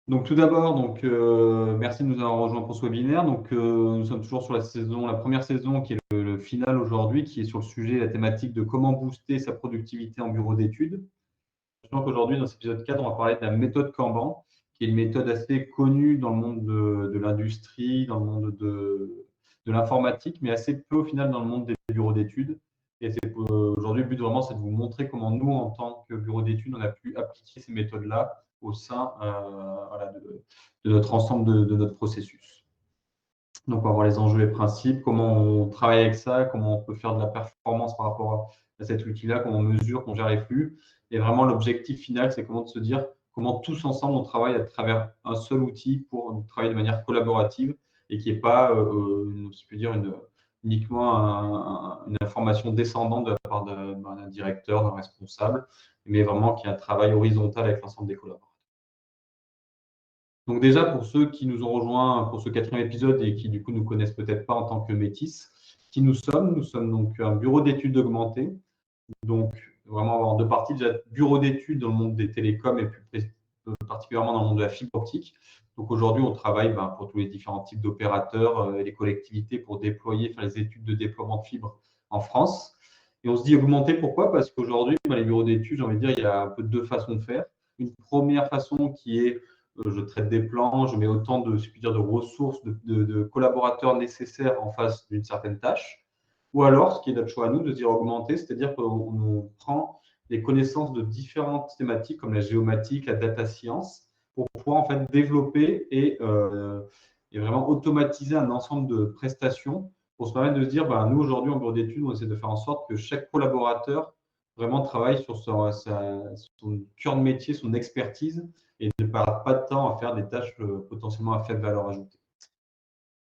Donc tout d'abord, merci de nous avoir rejoints pour ce webinaire. Nous sommes toujours sur la première saison qui est le final aujourd'hui, qui est sur le sujet, la thématique de comment booster sa productivité en bureau d'études. Donc aujourd'hui, dans cet épisode 4, on va parler de la méthode Kanban, qui est une méthode assez connue dans le monde de l'industrie, dans le monde de l'informatique, mais assez peu au final dans le monde des bureaux d'études. Et aujourd'hui, le but vraiment, c'est de vous montrer comment nous, en tant que bureau d'études, on a pu appliquer ces méthodes-là au sein de notre ensemble de notre processus. Donc, on va voir les enjeux et principes, comment on travaille avec ça, comment on peut faire de la performance par rapport à cet outil-là, comment on mesure, comment on gère les flux. Et vraiment, l'objectif final, c'est comment de se dire comment tous ensemble on travaille à travers un seul outil pour travailler de manière collaborative et qui n'est pas, si je puis dire, uniquement une information descendante de la part d'un directeur, d'un responsable, mais vraiment qui est un travail horizontal avec l'ensemble des collaborateurs. Donc déjà, pour ceux qui nous ont rejoints pour ce 4e épisode et qui du coup ne nous connaissent peut-être pas en tant que Métis, qui nous sommes donc un bureau d'études augmenté. Donc vraiment avoir deux parties. Déjà, bureau d'études dans le monde des télécoms et plus particulièrement dans le monde de la fibre optique. Donc aujourd'hui, on travaille pour tous les différents types d'opérateurs et les collectivités pour déployer, faire les études de déploiement de fibre en France. Et on se dit augmenter, pourquoi? Parce qu'aujourd'hui, les bureaux d'études, j'ai envie de dire, il y a un peu deux façons de faire. Une première façon qui est je traite des plans, je mets autant de, si je puis dire, de ressources, de collaborateurs nécessaires en face d'une certaine tâche. Ou alors, ce qui est notre choix à nous, de se dire augmenter, c'est-à-dire qu'on prend les connaissances de différentes thématiques comme la géomatique, la data science, pour pouvoir en fait développer et vraiment automatiser un ensemble de prestations pour se permettre de se dire, nous aujourd'hui en bureau d'études, on essaie de faire en sorte que chaque collaborateur vraiment travaille sur son cœur de métier, son expertise, et ne perd pas de temps à faire des tâches potentiellement à faible valeur ajoutée.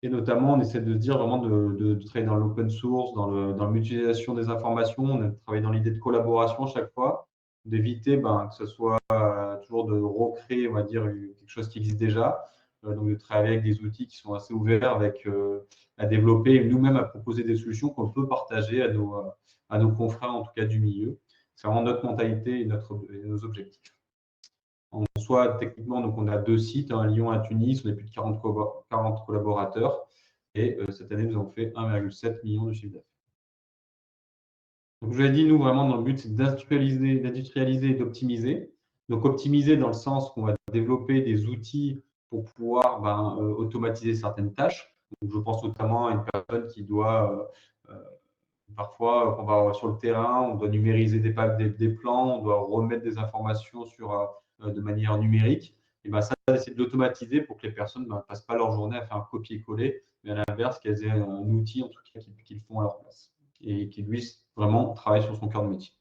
Et notamment, on essaie de se dire vraiment de travailler dans l'open source, dans la mutualisation des informations. On a travaillé dans l'idée de collaboration à chaque fois, d'éviter que ce soit toujours de recréer, on va dire, quelque chose qui existe déjà. Donc, de travailler avec des outils qui sont assez ouverts à développer et nous-mêmes à proposer des solutions qu'on peut partager à nos confrères, en tout cas du milieu. C'est vraiment notre mentalité et nos objectifs. En soi, techniquement, donc on a 2 sites, à Lyon et à Tunis, on est plus de 40 collaborateurs et cette année, nous avons fait 1,7 million de chiffre d'affaires. Donc, je vous l'ai dit, nous, vraiment, dans le but, c'est d'industrialiser et d'optimiser. Donc, optimiser dans le sens qu'on va développer des outils pour pouvoir automatiser certaines tâches. Donc, je pense notamment à une personne qui doit parfois, on va sur le terrain, on doit numériser des plans, on doit remettre des informations de manière numérique. Et ça, essayer de l'automatiser pour que les personnes ne passent pas leur journée à faire un copier-coller, mais à l'inverse, qu'elles aient un outil en tout cas qu'ils font à leur place et qu'ils puissent vraiment travailler sur son cœur de métier.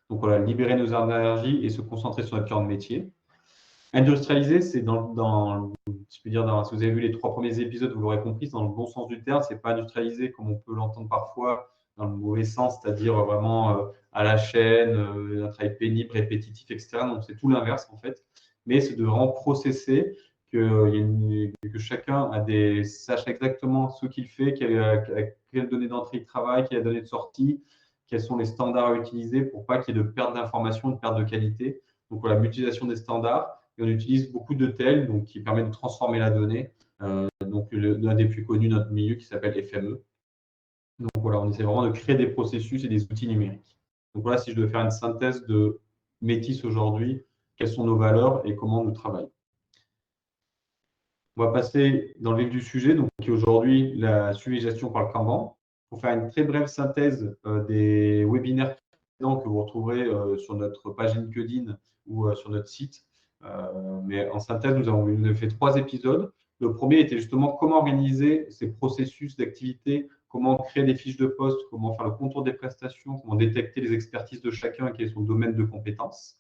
Donc voilà, libérer nos heures d'énergie et se concentrer sur notre cœur de métier. Industrialiser, c'est si vous avez vu les 3 premiers épisodes, vous l'aurez compris, c'est dans le bon sens du terme. C'est pas industrialiser comme on peut l'entendre parfois dans le mauvais sens, c'est-à-dire vraiment à la chaîne, un travail pénible, répétitif, etc. Donc c'est tout l'inverse en fait. Mais c'est de vraiment processer, que chacun sache exactement ce qu'il fait, quelles données d'entrée il travaille, quelles données de sortie, quels sont les standards à utiliser pour pas qu'il y ait de perte d'information, de perte de qualité. Donc voilà, l'utilisation des standards. Et on utilise beaucoup de d'ETL, donc qui permet de transformer la donnée. Donc l'un des plus connus de notre milieu qui s'appelle FME. Donc voilà, on essaie vraiment de créer des processus et des outils numériques. Donc voilà, si je devais faire une synthèse de Métis aujourd'hui, quelles sont nos valeurs et comment nous travaillons. On va passer dans le vif du sujet, donc qui est aujourd'hui la suivi et gestion par le Kanban. Pour faire une très brève synthèse des webinaires précédents que vous retrouverez sur notre page LinkedIn ou sur notre site. Mais en synthèse, nous avons fait 3 épisodes. Le premier était justement comment organiser ces processus d'activité, comment créer des fiches de poste, comment faire le contour des prestations, comment détecter les expertises de chacun et quel est son domaine de compétences.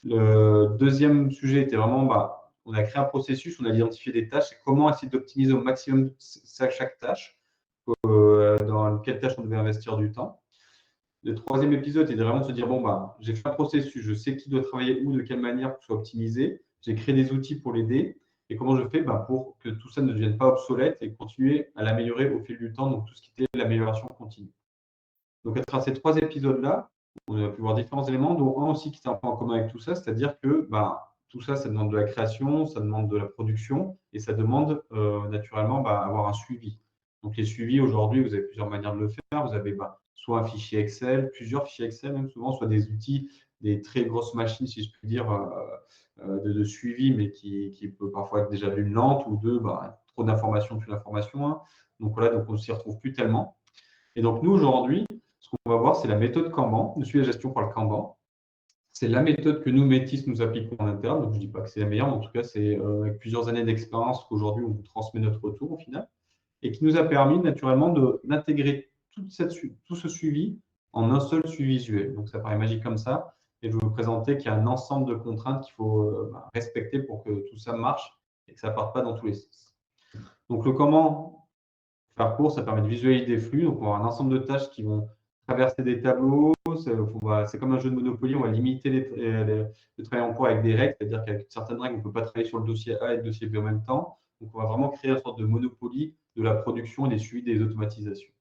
Le deuxième sujet était vraiment, on a créé un processus, on a identifié des tâches et comment essayer d'optimiser au maximum chaque tâche, dans quelle tâche on devait investir du temps. Le 3e épisode était vraiment de se dire, j'ai fait un processus, je sais qui doit travailler où, de quelle manière pour que ce soit optimisé. J'ai créé des outils pour l'aider. Et comment je fais pour que tout ça ne devienne pas obsolète et continuer à l'améliorer au fil du temps, donc tout ce qui était l'amélioration continue. Donc, à travers ces 3 épisodes-là, on a pu voir différents éléments, dont un aussi qui était un peu en commun avec tout ça, c'est-à-dire que tout ça, ça demande de la création, ça demande de la production et ça demande naturellement avoir un suivi. Donc, les suivis, aujourd'hui, vous avez plusieurs manières de le faire. Vous avez soit un fichier Excel, plusieurs fichiers Excel, même souvent, soit des outils, des très grosses machines, si je puis dire, de suivi, mais qui peut parfois être déjà d'une lente ou trop d'informations, plus d'informations. Hein. Donc, voilà, donc on ne s'y retrouve plus tellement. Et donc, nous, aujourd'hui, ce qu'on va voir, c'est la méthode Kanban, le suivi de gestion par le Kanban. C'est la méthode que nous, Métis, nous appliquons en interne. Donc, je ne dis pas que c'est la meilleure, mais en tout cas, c'est avec plusieurs années d'expérience qu'aujourd'hui, on vous transmet notre retour au final et qui nous a permis naturellement d'intégrer tout ce suivi en un seul suivi visuel. Donc, ça paraît magique comme ça. Et je vais vous présenter qu'il y a un ensemble de contraintes qu'il faut respecter pour que tout ça marche et que ça ne parte pas dans tous les sens. Donc, le comment faire court, ça permet de visualiser des flux. Donc, on va avoir un ensemble de tâches qui vont traverser des tableaux. C'est comme un jeu de Monopoly, on va limiter le travail en cours avec des règles, c'est-à-dire qu'avec certaines règles, on ne peut pas travailler sur le dossier A et le dossier B en même temps. Donc, on va vraiment créer une sorte de Monopoly de la production et des suivis des automatisations.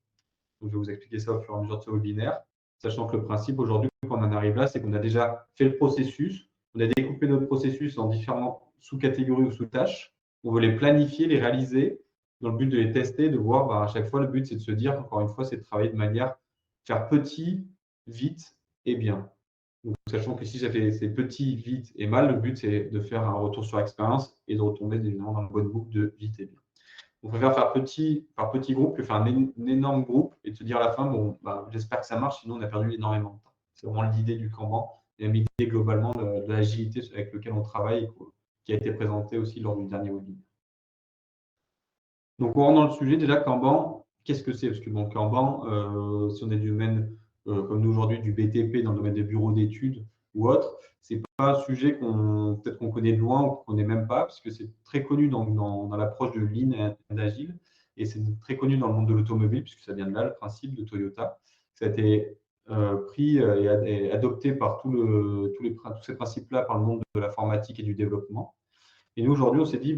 Donc, je vais vous expliquer ça au fur et à mesure de ce webinaire, sachant que le principe aujourd'hui, quand on en arrive là, c'est qu'on a déjà fait le processus, on a découpé notre processus en différentes sous-catégories ou sous-tâches, on veut les planifier, les réaliser, dans le but de les tester, de voir, à chaque fois, le but, c'est de se dire, encore une fois, c'est de travailler de manière, faire petit, vite et bien. Donc, sachant que si j'avais ces petits, vite et mal, le but, c'est de faire un retour sur expérience et de retomber évidemment dans la bonne boucle de vite et bien. On préfère faire petit par petit groupe que faire un énorme groupe et de se dire à la fin, bon, j'espère que ça marche, sinon on a perdu énormément de temps. C'est vraiment l'idée du Kanban et l'idée globalement de l'agilité avec laquelle on travaille, qui a été présentée aussi lors du dernier webinaire. Donc, on rentre dans le sujet. Déjà, Kanban, qu'est-ce que c'est? Parce que bon, Kanban, si on est du domaine, comme nous aujourd'hui, du BTP, dans le domaine des bureaux d'études ou autre, ce n'est pas un sujet peut-être qu'on connaît de loin ou qu'on ne connaît même pas, parce que c'est très connu dans l'approche de Lean et d'Agile, et c'est très connu dans le monde de l'automobile, puisque ça vient de là, le principe de Toyota. Ça a été pris et adopté par tous ces principes-là par le monde de l'informatique et du développement. Et nous, aujourd'hui, on s'est dit,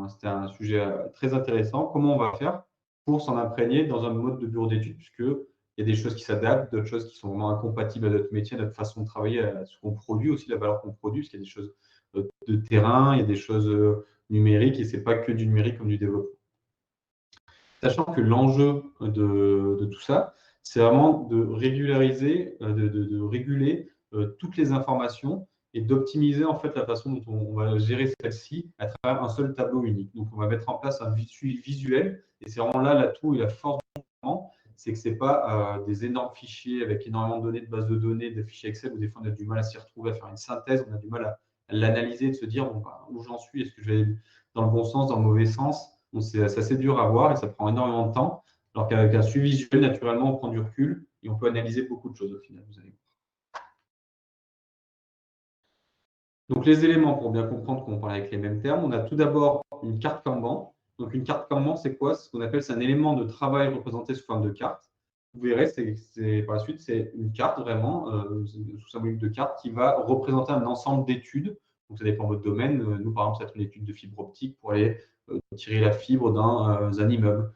c'était un sujet très intéressant. Comment on va faire pour s'en imprégner dans un mode de bureau d'études, puisqu'il y a des choses qui s'adaptent, d'autres choses qui sont vraiment incompatibles à notre métier, à notre façon de travailler, à ce qu'on produit aussi, la valeur qu'on produit, parce qu'il y a des choses de terrain, il y a des choses numériques, et ce n'est pas que du numérique comme du développement. Sachant que l'enjeu de tout ça, c'est vraiment de régulariser, de réguler toutes les informations et d'optimiser en fait la façon dont on va gérer celle-ci à travers un seul tableau unique. Donc, on va mettre en place un suivi visuel et c'est vraiment là l'atout et la force du Kanban, c'est que ce n'est pas des énormes fichiers avec énormément de données, de bases de données, des fichiers Excel où des fois on a du mal à s'y retrouver, à faire une synthèse, on a du mal à l'analyser, de se dire où j'en suis, est-ce que je vais dans le bon sens, dans le mauvais sens. C'est assez dur à voir et ça prend énormément de temps. Alors qu'avec un suivi visuel, naturellement, on prend du recul et on peut analyser beaucoup de choses au final. Vous allez voir. Donc, les éléments, pour bien comprendre qu'on parle avec les mêmes termes, on a tout d'abord une carte Kanban. Donc, une carte Kanban, c'est quoi? C'est ce qu'on appelle un élément de travail représenté sous forme de carte. Vous verrez, par la suite, c'est une carte vraiment, sous symbolique de carte, qui va représenter un ensemble d'études. Donc, ça dépend de votre domaine. Nous, par exemple, ça va être une étude de fibre optique pour aller tirer la fibre dans un immeuble.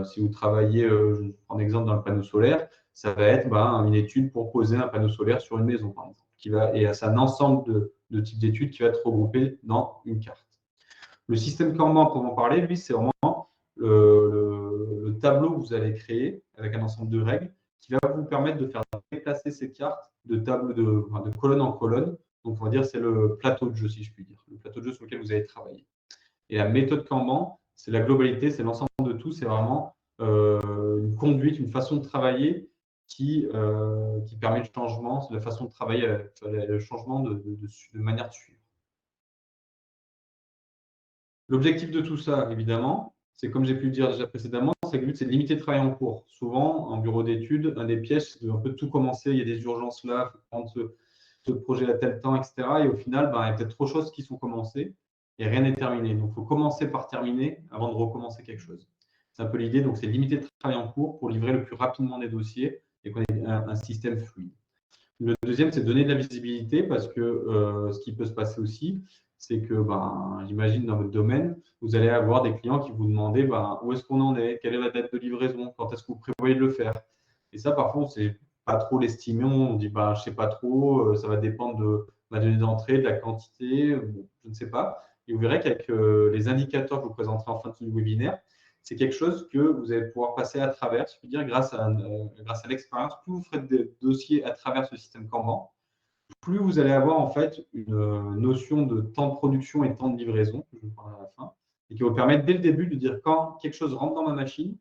Si vous travaillez, je prends l'exemple d'un panneau solaire, ça va être une étude pour poser un panneau solaire sur une maison, par exemple. Et c'est un ensemble de types d'études qui va être regroupé dans une carte. Le système Kanban, pour en parler, lui, c'est vraiment le tableau que vous allez créer avec un ensemble de règles qui va vous permettre de faire déplacer ces cartes de colonne en colonne. Donc, on va dire c'est le plateau de jeu, si je puis dire, le plateau de jeu sur lequel vous allez travailler. Et la méthode Kanban, c'est la globalité, c'est l'ensemble de tout, c'est vraiment une conduite, une façon de travailler qui permet le changement, c'est la façon de travailler, le changement de manière de suivre. L'objectif de tout ça, évidemment, c'est comme j'ai pu le dire déjà précédemment, c'est que le but, c'est de limiter le travail en cours. Souvent, en bureau d'études, un des pièges, c'est de un peu tout commencer, il y a des urgences là, il faut prendre ce projet à tel temps, etc. Et au final, il y a peut-être trop de choses qui sont commencées et rien n'est terminé. Donc, il faut commencer par terminer avant de recommencer quelque chose. C'est un peu l'idée, donc c'est limiter le travail en cours pour livrer le plus rapidement des dossiers et qu'on ait un système fluide. Le deuxième, c'est donner de la visibilité parce que ce qui peut se passer aussi, c'est que, j'imagine, dans votre domaine, vous allez avoir des clients qui vous demandent où est-ce qu'on en est, quelle est la date de livraison, quand est-ce que vous prévoyez de le faire. Et ça, parfois, on ne sait pas trop l'estimer, on dit je ne sais pas trop, ça va dépendre la donnée d'entrée, de la quantité, bon, je ne sais pas. Et vous verrez qu'avec les indicateurs que je vous présenterai en fin de webinaire, c'est quelque chose que vous allez pouvoir passer à travers, je peux dire, grâce à l'expérience. Plus vous ferez des dossiers à travers ce système Kanban, plus vous allez avoir en fait une notion de temps de production et temps de livraison, que je vous parlerai à la fin, et qui va vous permettre dès le début de dire quand quelque chose rentre dans ma machine,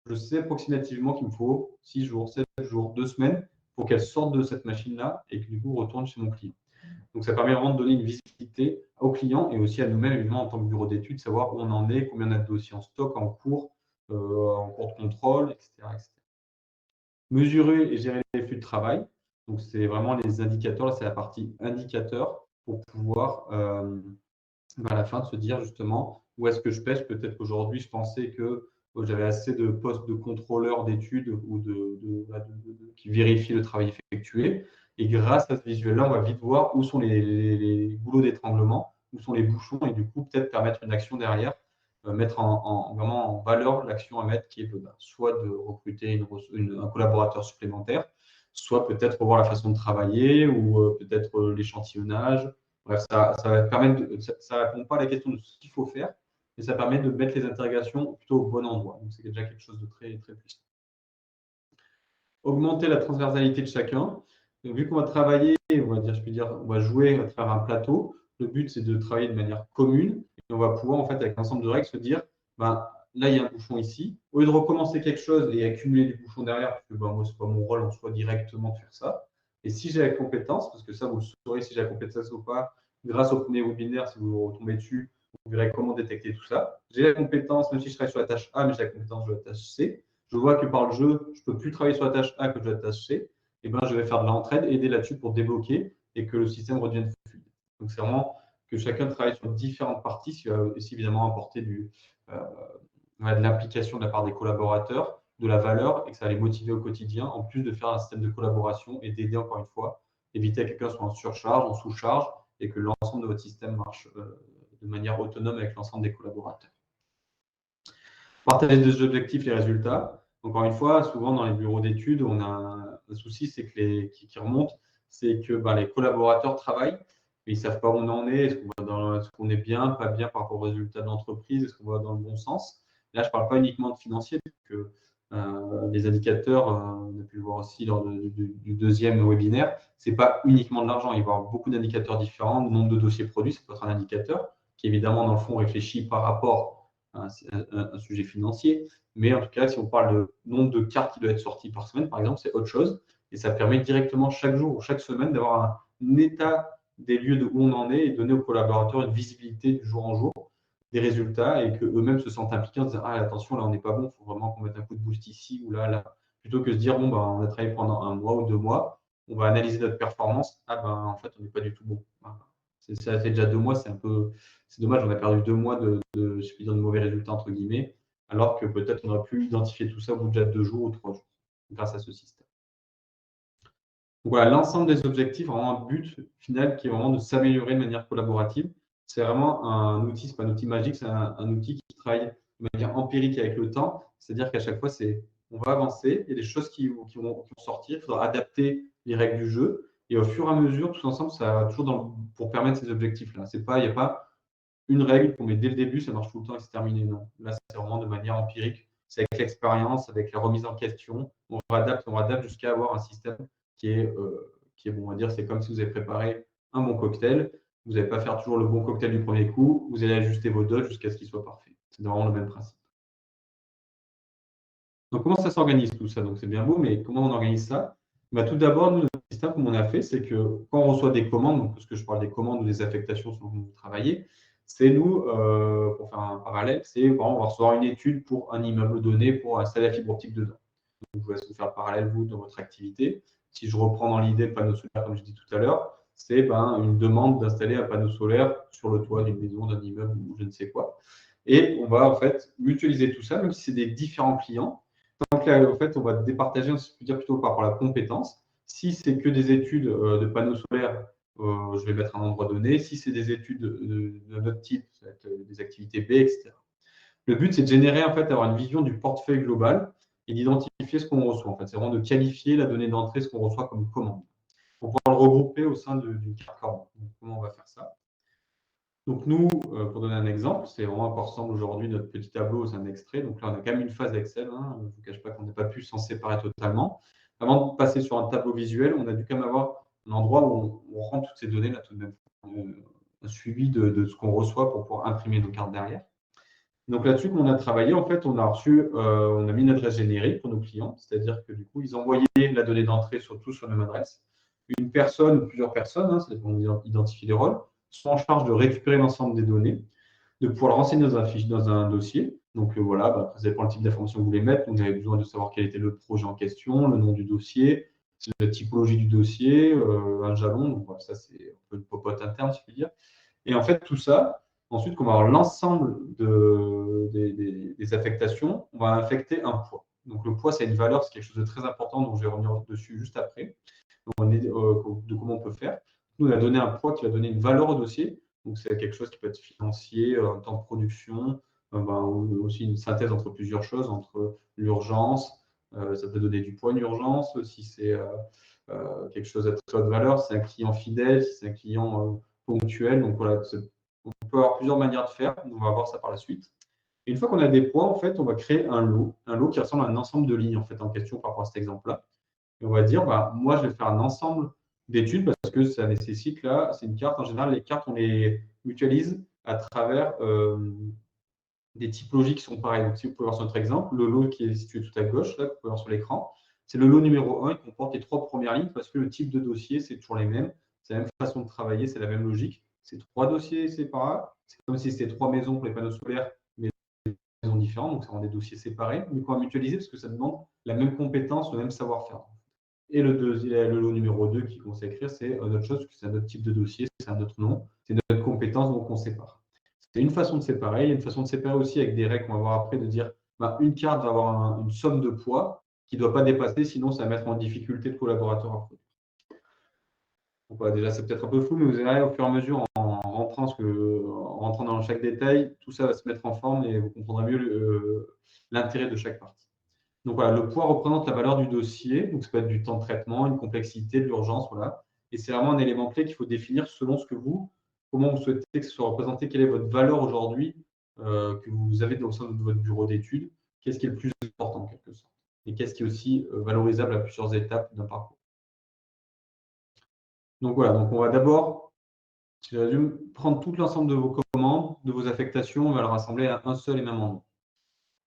je sais approximativement qu'il me faut 6 jours, 7 jours, 2 semaines pour qu'elle sorte de cette machine-là et que du coup retourne chez mon client. Donc ça permet vraiment de donner une visibilité aux clients et aussi à nous-mêmes, évidemment, en tant que bureau d'études, savoir où on en est, combien on a de dossiers en stock, en cours de contrôle, etc., etc. Mesurer et gérer les flux de travail. Donc, c'est vraiment les indicateurs. Là, c'est la partie indicateur pour pouvoir, à la fin, de se dire justement où est-ce que je pêche. Peut-être qu'aujourd'hui, je pensais que j'avais assez de postes de contrôleurs d'études ou qui vérifient le travail effectué. Et grâce à ce visuel-là, on va vite voir où sont les goulots d'étranglement, où sont les bouchons, et du coup, peut-être permettre une action derrière, mettre vraiment en valeur l'action à mettre qui est soit de recruter un collaborateur supplémentaire, soit peut-être revoir la façon de travailler ou peut-être l'échantillonnage. Bref, ça ne répond pas à la question de ce qu'il faut faire, mais ça permet de mettre les interrogations plutôt au bon endroit. Donc, c'est déjà quelque chose de très, très puissant. Augmenter la transversalité de chacun. Donc, vu qu'on va travailler, on va jouer à travers un plateau, le but, c'est de travailler de manière commune et on va pouvoir, en fait, avec un ensemble de règles, se dire, là, il y a un bouchon ici. Au lieu de recommencer quelque chose et accumuler des bouchons derrière, parce que moi, ce n'est pas mon rôle en soi directement de faire ça. Et si j'ai la compétence, parce que ça, vous le saurez si j'ai la compétence ou pas, grâce au premier webinaire, si vous retombez dessus, vous verrez comment détecter tout ça. J'ai la compétence, même si je travaille sur la tâche A, mais j'ai la compétence de la tâche C. Je vois que par le jeu, je ne peux plus travailler sur la tâche A que sur la tâche C. Et ben, je vais faire de l'entraide, aider là-dessus pour débloquer et que le système redevienne fluide. Donc, c'est vraiment que chacun travaille sur différentes parties, ce qui va aussi évidemment apporter de l'implication de la part des collaborateurs, de la valeur et que ça va les motiver au quotidien, en plus de faire un système de collaboration et d'aider encore une fois, éviter que quelqu'un soit en surcharge, en sous-charge et que l'ensemble de votre système marche de manière autonome avec l'ensemble des collaborateurs. Partager des objectifs, les résultats. Encore une fois, souvent dans les bureaux d'études, on a un souci, c'est que qui remonte, c'est que les collaborateurs travaillent, mais ils ne savent pas où on en est, est-ce qu'on est bien, pas bien par rapport aux résultats de l'entreprise, est-ce qu'on va dans le bon sens. Là, je ne parle pas uniquement de financier, parce que les indicateurs, on a pu le voir aussi lors du deuxième webinaire, ce n'est pas uniquement de l'argent, il va y avoir beaucoup d'indicateurs différents, le nombre de dossiers produits, ça peut être un indicateur qui évidemment dans le fond réfléchit par rapport un sujet financier. Mais en tout cas, si on parle de nombre de cartes qui doivent être sorties par semaine, par exemple, c'est autre chose. Et ça permet directement chaque jour ou chaque semaine d'avoir un état des lieux de où on en est et donner aux collaborateurs une visibilité du jour en jour des résultats et qu'eux-mêmes se sentent impliqués en disant ah, attention, là, on n'est pas bon, il faut vraiment qu'on mette un coup de boost ici ou là, là. Plutôt que de se dire bon, on a travaillé pendant 1 mois ou 2 mois, on va analyser notre performance. Ah, en fait, on n'est pas du tout bon. Ça fait déjà 2 mois, c'est dommage, on a perdu 2 mois de mauvais résultats, entre guillemets, alors que peut-être on aurait pu identifier tout ça au bout de déjà 2 jours ou 3 jours, grâce à ce système. Donc voilà, l'ensemble des objectifs, vraiment un but final qui est vraiment de s'améliorer de manière collaborative. C'est vraiment un outil, ce n'est pas un outil magique, c'est un outil qui travaille de manière empirique avec le temps. C'est-à-dire qu'à chaque fois, on va avancer, il y a des choses qui vont sortir, il faudra adapter les règles du jeu. Et au fur et à mesure, tous ensemble, ça va toujours pour permettre ces objectifs-là. Il n'y a pas une règle qu'on met dès le début, ça marche tout le temps et c'est terminé. Non. Là, c'est vraiment de manière empirique. C'est avec l'expérience, avec la remise en question. On adapte jusqu'à avoir un système qui est bon. On va dire, c'est comme si vous avez préparé un bon cocktail. Vous n'allez pas faire toujours le bon cocktail du premier coup. Vous allez ajuster vos doses jusqu'à ce qu'il soit parfait. C'est vraiment le même principe. Donc, comment ça s'organise tout ça? Donc, c'est bien beau, mais comment on organise ça? Tout d'abord, nous, notre système, comme on a fait, c'est que quand on reçoit des commandes, donc parce que je parle des commandes ou des affectations selon vous travaillez, c'est nous, pour faire un parallèle, c'est on va recevoir une étude pour un immeuble donné pour installer la fibre optique dedans. Donc, je vous laisse vous faire le parallèle, vous, dans votre activité. Si je reprends dans l'idée le panneau solaire, comme je dis tout à l'heure, c'est une demande d'installer un panneau solaire sur le toit d'une maison, d'un immeuble ou je ne sais quoi. Et on va en fait mutualiser tout ça, même si c'est des différents clients. Donc là, en fait, on va départager, je peux dire plutôt par rapport à la compétence. Si c'est que des études de panneaux solaires, je vais mettre un endroit donné. Si c'est des études de notre type, ça va être des activités B, etc. Le but, c'est de générer, en fait, d'avoir une vision du portefeuille global et d'identifier ce qu'on reçoit. En fait, c'est vraiment de qualifier la donnée d'entrée, ce qu'on reçoit comme commande. Pour pouvoir le regrouper au sein d'une carte Kanban. Donc, comment on va faire ça? Donc nous, pour donner un exemple, c'est vraiment à quoi ressemble aujourd'hui notre petit tableau, c'est un extrait. Donc là, on a quand même une phase Excel. Hein. Je ne vous cache pas qu'on n'a pas pu s'en séparer totalement. Avant de passer sur un tableau visuel, on a dû quand même avoir un endroit où on rend toutes ces données là tout de même. Un suivi de ce qu'on reçoit pour pouvoir imprimer nos cartes derrière. Donc là-dessus, on a travaillé, en fait, on a mis une adresse générique pour nos clients, c'est-à-dire que du coup, ils envoyaient la donnée d'entrée surtout sur la même adresse. Une personne ou plusieurs personnes, hein, c'est pour identifier les rôles, sont en charge de récupérer l'ensemble des données, de pouvoir le renseigner dans un dossier. Donc voilà, bah, ça dépend le type d'information que vous voulez mettre. Donc j'avais besoin de savoir quel était le projet en question, le nom du dossier, la typologie du dossier, un jalon. Donc voilà, ça c'est un peu une popote interne, si je puis dire. Et en fait, tout ça, ensuite, qu'on va avoir l'ensemble des affectations, on va affecter un poids. Donc le poids, c'est une valeur, c'est quelque chose de très important, donc je vais revenir dessus juste après. Donc, de comment on peut faire. Nous, on a donné un poids qui va donner une valeur au dossier. Donc c'est quelque chose qui peut être financier, un temps de production, ou aussi une synthèse entre plusieurs choses, entre l'urgence, ça peut donner du poids, une urgence, si c'est quelque chose à très haute valeur, si c'est un client fidèle, si c'est un client ponctuel. Donc voilà, on peut avoir plusieurs manières de faire. On va voir ça par la suite. Et une fois qu'on a des poids, en fait, on va créer un lot qui ressemble à un ensemble de lignes en fait en question par rapport à cet exemple-là. Et on va dire, moi, je vais faire un ensemble d'études parce que ça nécessite là, c'est une carte. En général, les cartes, on les mutualise à travers des typologies qui sont pareilles. Donc, si vous pouvez voir sur notre exemple, le lot qui est situé tout à gauche, là, que vous pouvez voir sur l'écran, c'est le lot numéro 1 qui comporte les 3 premières lignes parce que le type de dossier, c'est toujours les mêmes. C'est la même façon de travailler, c'est la même logique. C'est 3 dossiers séparés. C'est comme si c'était 3 maisons pour les panneaux solaires, mais des maisons différentes. Donc, ça rend des dossiers séparés, mais qu'on va mutualiser parce que ça demande la même compétence, le même savoir-faire. Et le lot numéro 2 qu'on sait écrire, c'est autre chose, c'est un autre type de dossier, c'est un autre nom, c'est notre compétence, donc on sépare. C'est une façon de séparer. Il y a une façon de séparer aussi avec des règles qu'on va voir après, de dire une carte va avoir une somme de poids qui ne doit pas dépasser, sinon ça va mettre en difficulté le collaborateur à produire. Donc, voilà, déjà, c'est peut-être un peu flou, mais vous verrez au fur et à mesure, en rentrant dans chaque détail, tout ça va se mettre en forme et vous comprendrez mieux l'intérêt de chaque partie. Donc voilà, le poids représente la valeur du dossier, donc ça peut être du temps de traitement, une complexité, de l'urgence, voilà. Et c'est vraiment un élément clé qu'il faut définir selon comment vous souhaitez que ce soit représenté, quelle est votre valeur aujourd'hui que vous avez au sein de votre bureau d'études, qu'est-ce qui est le plus important en quelque sorte, et qu'est-ce qui est aussi valorisable à plusieurs étapes d'un parcours. Donc voilà, donc on va d'abord, si je résume, prendre tout l'ensemble de vos commandes, de vos affectations, on va le rassembler à un seul et même endroit.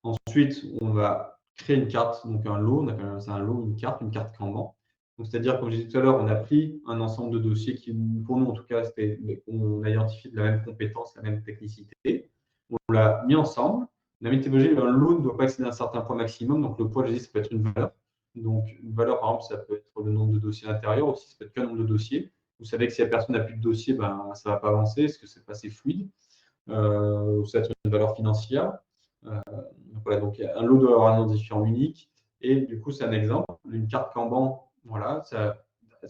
Ensuite, on va créer une carte, donc un lot, on appelle ça un lot, une carte Kanban. C'est-à-dire, comme je disais tout à l'heure, on a pris un ensemble de dossiers qui, pour nous en tout cas, on a identifié de la même compétence, la même technicité. On l'a mis ensemble. On a mis une typologie, un lot ne doit pas excéder un certain poids maximum. Donc le poids, je dis, ça peut être une valeur. Donc une valeur, par exemple, ça peut être le nombre de dossiers à l'intérieur, aussi ça peut être qu'un nombre de dossiers. Vous savez que si la personne n'a plus de dossier, ça ne va pas avancer, parce que c'est pas assez fluide. Ça peut être une valeur financière. Voilà, donc un lot doit avoir un identifiant unique. Et du coup, c'est un exemple. Une carte Kanban, voilà, ça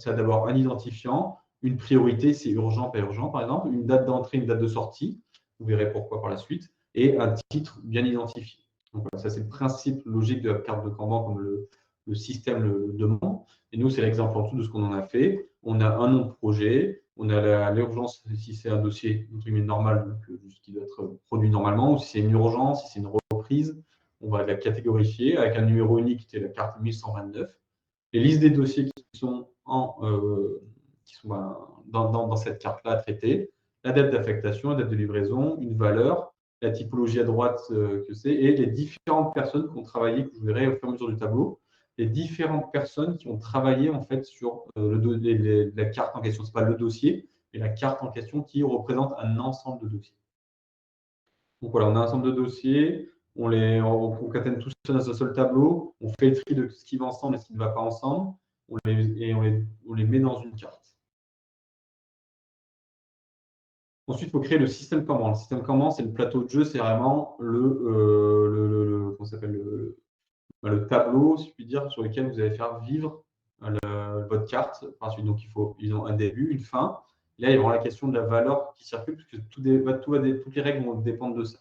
a d'abord un identifiant, une priorité, c'est urgent, pas urgent, par exemple, une date d'entrée, une date de sortie. Vous verrez pourquoi par la suite. Et un titre bien identifié. Donc, voilà, ça, c'est le principe logique de la carte de Kanban, comme le système le demande. Et nous, c'est l'exemple en dessous de ce qu'on en a fait. On a un nom de projet, on a l'urgence si c'est un dossier normal, donc, qui doit être produit normalement, ou si c'est une urgence, si c'est une reprise, on va la catégorifier avec un numéro unique qui est la carte 1129. Les listes des dossiers qui sont, dans cette carte-là à traiter, la date d'affectation, la date de livraison, une valeur, la typologie à droite que c'est, et les différentes personnes qui ont travaillé, que je verrai au fur et à mesure du tableau, les différentes personnes qui ont travaillé en fait sur la carte en question. Ce n'est pas le dossier, mais la carte en question qui représente un ensemble de dossiers. Donc voilà, on a un ensemble de dossiers, on concatène tout ça dans un seul tableau, on fait le tri de ce qui va ensemble et ce qui ne va pas ensemble, on les met dans une carte. Ensuite, il faut créer le système Kanban. Le système Kanban, c'est le plateau de jeu, c'est vraiment comment s'appelle, le tableau, si je puis dire, sur lequel vous allez faire vivre votre carte. Ensuite, donc ils ont un début, une fin. Là, il y aura la question de la valeur qui circule, parce que toutes les règles vont dépendre de ça.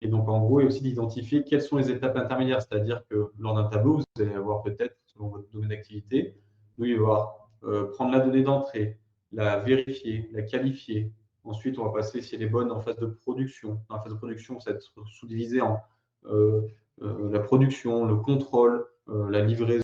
Et donc, en gros, il y a aussi d'identifier quelles sont les étapes intermédiaires. C'est-à-dire que lors d'un tableau, vous allez avoir peut-être, selon votre domaine d'activité, il va y avoir prendre la donnée d'entrée, la vérifier, la qualifier. Ensuite, on va passer si elle est bonne en phase de production. En phase de production, ça va être sous-divisé en la production, le contrôle, la livraison,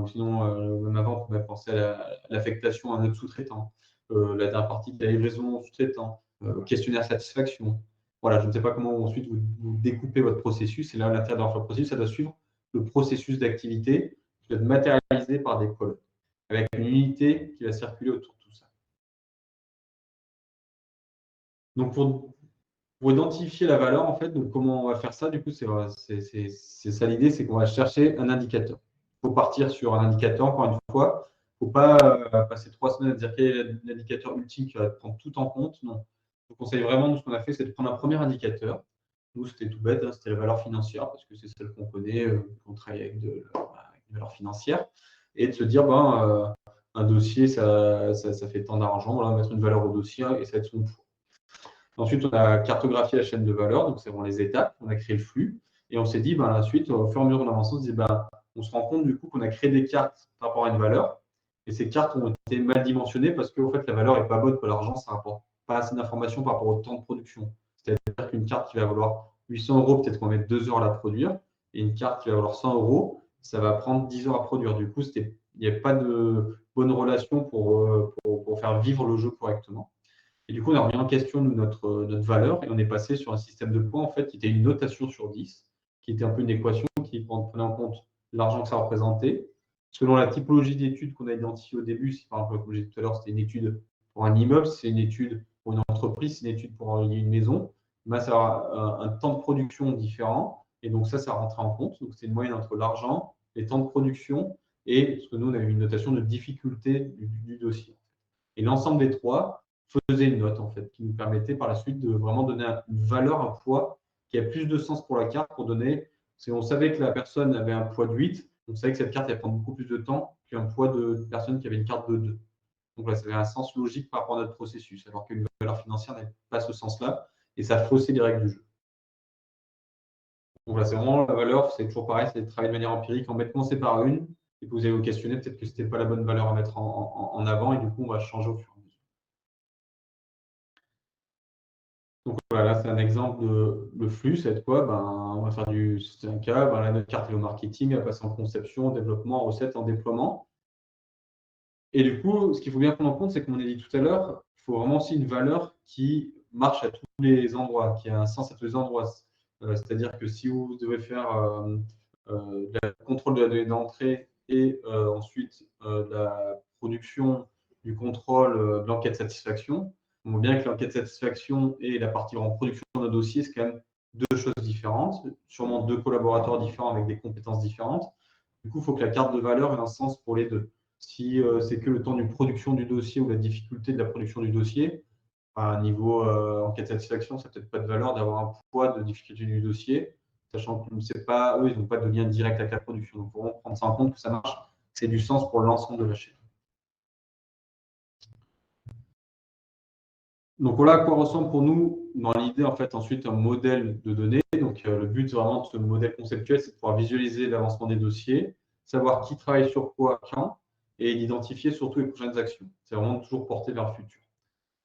ou sinon, même avant, on pouvait penser à l'affectation à un autre sous-traitant, la dernière partie de la livraison au sous-traitant, questionnaire satisfaction. Voilà, je ne sais pas comment ensuite vous découpez votre processus. Et là, à l'intérieur de votre processus, ça doit suivre le processus d'activité qui doit être matérialisé par des colonnes, avec une unité qui va circuler autour de tout ça. Donc, pour identifier la valeur, en fait, donc comment on va faire ça, du coup, c'est ça l'idée, c'est qu'on va chercher un indicateur. Il faut partir sur un indicateur, encore une fois. Il ne faut pas passer 3 semaines à dire quel est l'indicateur ultime qui va prendre tout en compte. Non. Je vous conseille vraiment, nous, ce qu'on a fait, c'est de prendre un premier indicateur. Nous, c'était tout bête, hein, c'était la valeur financière, parce que c'est celle qu'on connaît, qu'on travaille avec des valeurs financières. Et de se dire, un dossier, ça fait tant d'argent, voilà, on va mettre une valeur au dossier et ça va être son poids. Ensuite, on a cartographié la chaîne de valeur, donc c'est vraiment les étapes, on a créé le flux, et on s'est dit, ensuite, au fur et à mesure qu'on avance, on se dit, on se rend compte du coup qu'on a créé des cartes par rapport à une valeur, et ces cartes ont été mal dimensionnées parce que fait, la valeur n'est pas bonne pour l'argent, ça ne rapporte pas assez d'informations par rapport au temps de production. C'est-à-dire qu'une carte qui va valoir 800 €, peut-être qu'on va mettre 2 heures à la produire, et une carte qui va valoir 100 €, ça va prendre 10 heures à produire. Du coup, il n'y a pas de bonne relation pour faire vivre le jeu correctement. Et du coup, on a remis en question notre valeur et on est passé sur un système de points en fait, qui était une notation sur 10, qui était un peu une équation qui prenait en compte l'argent que ça représentait. Selon la typologie d'études qu'on a identifiée au début, si par exemple, comme j'ai dit tout à l'heure, c'était une étude pour un immeuble, c'est une étude pour une entreprise, c'est une étude pour une maison, ça aura un temps de production différent. Et donc ça rentrait en compte. Donc c'est une moyenne entre l'argent, les temps de production et ce que nous, on avait une notation de difficulté du dossier. Et l'ensemble des trois faisait une note en fait, qui nous permettait par la suite de vraiment donner une valeur, un poids qui a plus de sens pour la carte pour donner. On savait que la personne avait un poids de 8, on savait que cette carte allait prendre beaucoup plus de temps qu'un poids de personne qui avait une carte de 2. Donc là, ça avait un sens logique par rapport à notre processus, alors qu'une valeur financière n'avait pas ce sens-là et ça faussait les règles du jeu. Donc voilà, c'est vraiment la valeur, c'est toujours pareil, c'est de travailler de manière empirique, en mettre commencer par une, et que vous allez vous questionner, peut-être que ce n'était pas la bonne valeur à mettre en avant, et du coup, on va changer au fur et à mesure. Donc voilà, c'est un exemple de le flux, c'est quoi? On va faire c'est un cas, là, notre carte est au marketing, elle passe en conception, en développement, en recette, en déploiement. Et du coup, ce qu'il faut bien prendre en compte, c'est comme on a dit tout à l'heure, il faut vraiment aussi une valeur qui marche à tous les endroits, qui a un sens à tous les endroits. C'est-à-dire que si vous devez faire le contrôle de la donnée d'entrée et ensuite la production du contrôle de l'enquête satisfaction, on voit bien que l'enquête satisfaction et la partie en production d'un dossier, c'est quand même deux choses différentes, sûrement deux collaborateurs différents avec des compétences différentes. Du coup, il faut que la carte de valeur ait un sens pour les deux. Si c'est que le temps d'une production du dossier ou la difficulté de la production du dossier, à un niveau enquête de satisfaction, ça n'a peut-être pas de valeur d'avoir un poids de difficulté du dossier, sachant que eux, ils n'ont pas de lien direct avec la production. Donc, il faut vraiment prendre ça en compte, que ça marche, c'est du sens pour l'ensemble de la chaîne. Donc voilà à quoi ressemble pour nous, dans l'idée, en fait, ensuite un modèle de données. Donc le but vraiment de ce modèle conceptuel, c'est de pouvoir visualiser l'avancement des dossiers, savoir qui travaille sur quoi, quand, et d'identifier surtout les prochaines actions. C'est vraiment toujours porté vers le futur.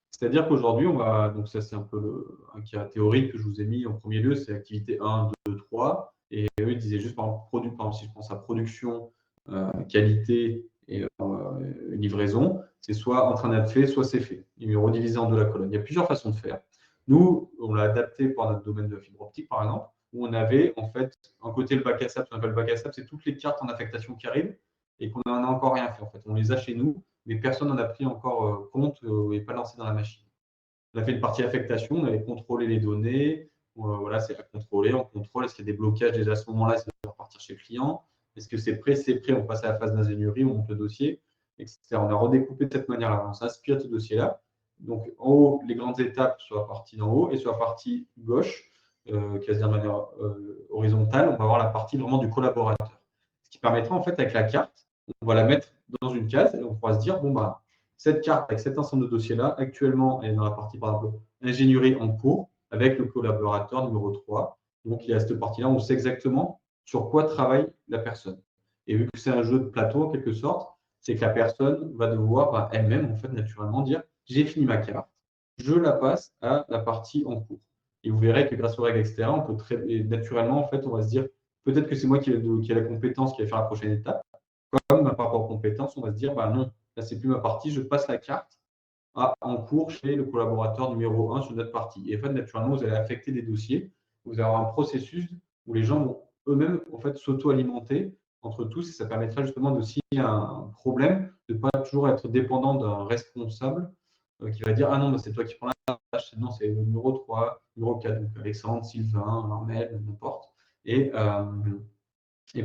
C'est-à-dire qu'aujourd'hui, donc ça c'est un peu un cas théorique que je vous ai mis en premier lieu, c'est activité 1, 2, 3. Et eux, ils disaient juste, par exemple, si je pense à production, qualité et livraison, c'est soit en train d'être fait, soit c'est fait. Ils ont redivisé en deux la colonne. Il y a plusieurs façons de faire. Nous, on l'a adapté pour notre domaine de fibre optique, par exemple, où on avait en fait un côté le bac à sable, ce qu'on appelle le bac à sable, c'est toutes les cartes en affectation qui arrivent et qu'on n'en a encore rien fait. En fait, on les a chez nous, mais personne n'en a pris encore compte et pas lancé dans la machine. On a fait une partie affectation, on avait contrôlé les données, voilà, c'est à contrôler, on contrôle, est-ce qu'il y a des blocages déjà à ce moment-là, est-ce que ça doit repartir chez le client, est-ce que c'est prêt, on passe à la phase d'ingénierie, on monte le dossier, etc. On a redécoupé de cette manière-là, on s'inspire de ce dossier-là. Donc en haut, les grandes étapes sur la partie d'en haut et sur la partie gauche, qui va se dire de manière horizontale, on va avoir la partie vraiment du collaborateur. Ce qui permettra en fait avec la carte, on va la mettre dans une case et on pourra se dire, cette carte avec cet ensemble de dossiers-là, actuellement, elle est dans la partie, par exemple, ingénierie en cours, avec le collaborateur numéro 3. Donc, il y a cette partie-là, on sait exactement sur quoi travaille la personne. Et vu que c'est un jeu de plateau, en quelque sorte, c'est que la personne va devoir elle-même, en fait, naturellement dire « j'ai fini ma carte, je la passe à la partie en cours ». Et vous verrez que grâce aux règles, etc., on peut et naturellement, en fait, on va se dire peut-être que c'est moi qui ai la compétence qui va faire la prochaine étape. Comme par rapport aux compétences, on va se dire bah non, là, c'est plus ma partie, je passe la carte en cours chez le collaborateur numéro 1 sur notre partie. Et en fait, naturellement, vous allez affecter des dossiers, vous allez avoir un processus où les gens vont eux-mêmes en fait, s'auto-alimenter entre tous et ça permettra justement de, s'il y a un problème, de ne pas toujours être dépendant d'un responsable qui va dire ah non, bah, c'est toi qui prends la tâche, non, c'est le numéro 3, numéro 4, donc Alexandre, Sylvain, Armel, n'importe. Et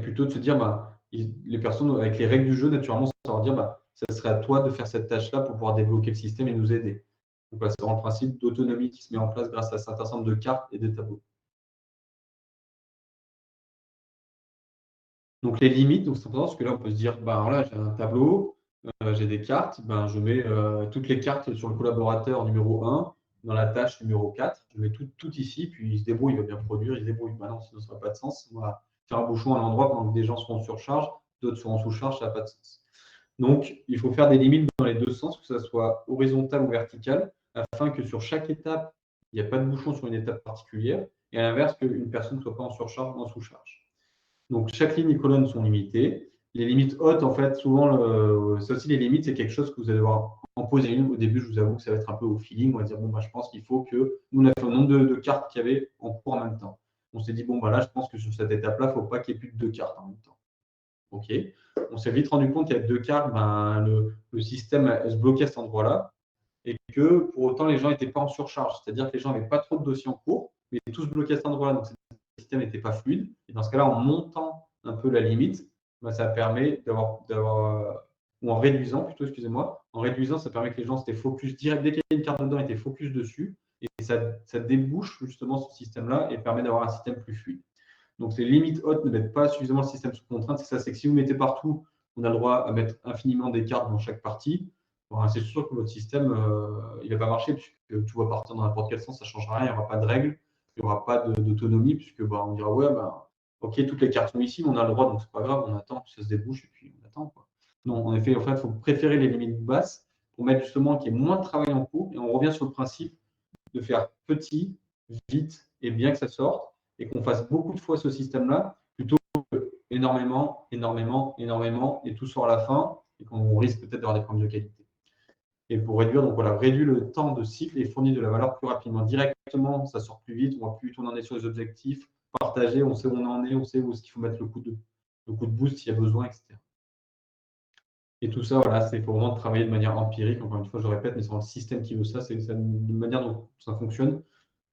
plutôt de se dire bah, les personnes avec les règles du jeu, naturellement, ça va leur dire bah, ça serait à toi de faire cette tâche-là pour pouvoir débloquer le système et nous aider. Donc, c'est vraiment le principe d'autonomie qui se met en place grâce à cet ensemble de cartes et de tableaux. Donc, les limites, donc c'est important parce que là, on peut se dire bah, alors là, j'ai un tableau, j'ai des cartes, ben, je mets toutes les cartes sur le collaborateur numéro 1 dans la tâche numéro 4. Je mets tout ici, puis il se débrouille, il va bien produire, il se débrouille. Bah non, sinon ça n'a pas de sens. On va faire un bouchon à l'endroit pendant que des gens seront en surcharge, d'autres seront en sous-charge, ça n'a pas de sens. Donc, il faut faire des limites dans les deux sens, que ce soit horizontal ou vertical, afin que sur chaque étape, il n'y a pas de bouchon sur une étape particulière, et à l'inverse, qu'une personne ne soit pas en surcharge ou en sous-charge. Donc, chaque ligne et colonne sont limitées. Les limites hautes, en fait, souvent, ça aussi, les limites, c'est quelque chose que vous allez devoir en poser une. Au début, je vous avoue que ça va être un peu au feeling. On va dire, bon, bah, je pense qu'il faut que. Nous, on a fait un nombre de cartes qu'il y avait en cours en même temps. On s'est dit, bon, bah, là, je pense que sur cette étape-là, il ne faut pas qu'il y ait plus de 2 cartes en même temps. OK. On s'est vite rendu compte qu'il y a 2 cartes, ben, le système se bloquait à cet endroit-là et que pour autant, les gens n'étaient pas en surcharge. C'est-à-dire que les gens n'avaient pas trop de dossiers en cours, mais tous bloqués à cet endroit-là. Donc, le système n'était pas fluide. Et dans ce cas-là, en montant un peu la limite, ben, ça permet ou en réduisant plutôt, excusez-moi, en réduisant, ça permet que les gens s'étaient focus direct, dès qu'il y a une carte dedans, étaient focus dessus. Et ça débouche justement ce système-là et permet d'avoir un système plus fluide. Donc, ces limites hautes ne mettent pas suffisamment le système sous contrainte. C'est que si vous mettez partout, on a le droit à mettre infiniment des cartes dans chaque partie. Bon, c'est sûr que votre système, il ne va pas marcher puisque tout va partir dans n'importe quel sens, ça ne changera rien, il n'y aura pas de règles, il n'y aura pas d'autonomie puisque on dira ouais, ok, toutes les cartes sont ici, mais on a le droit, donc c'est pas grave, on attend que ça se débouche et puis on attend. Quoi. Non, en effet, il faut préférer les limites basses pour mettre justement qu'il y ait moins de travail en cours et on revient sur le principe de faire petit, vite et bien que ça sorte et qu'on fasse beaucoup de fois ce système-là plutôt que énormément, énormément, énormément et tout sort à la fin et qu'on risque peut-être d'avoir des problèmes de qualité. Et pour réduire, donc voilà, réduire le temps de cycle et fournir de la valeur plus rapidement. Directement, ça sort plus vite, on voit plus vite où on en est sur les objectifs, partager, on sait où on en est, on sait où est-ce qu'il faut mettre le coup de boost s'il y a besoin, etc. Et tout ça, voilà, c'est pour vraiment travailler de manière empirique. Encore une fois, je répète, mais c'est le système qui veut ça, c'est une manière dont ça fonctionne.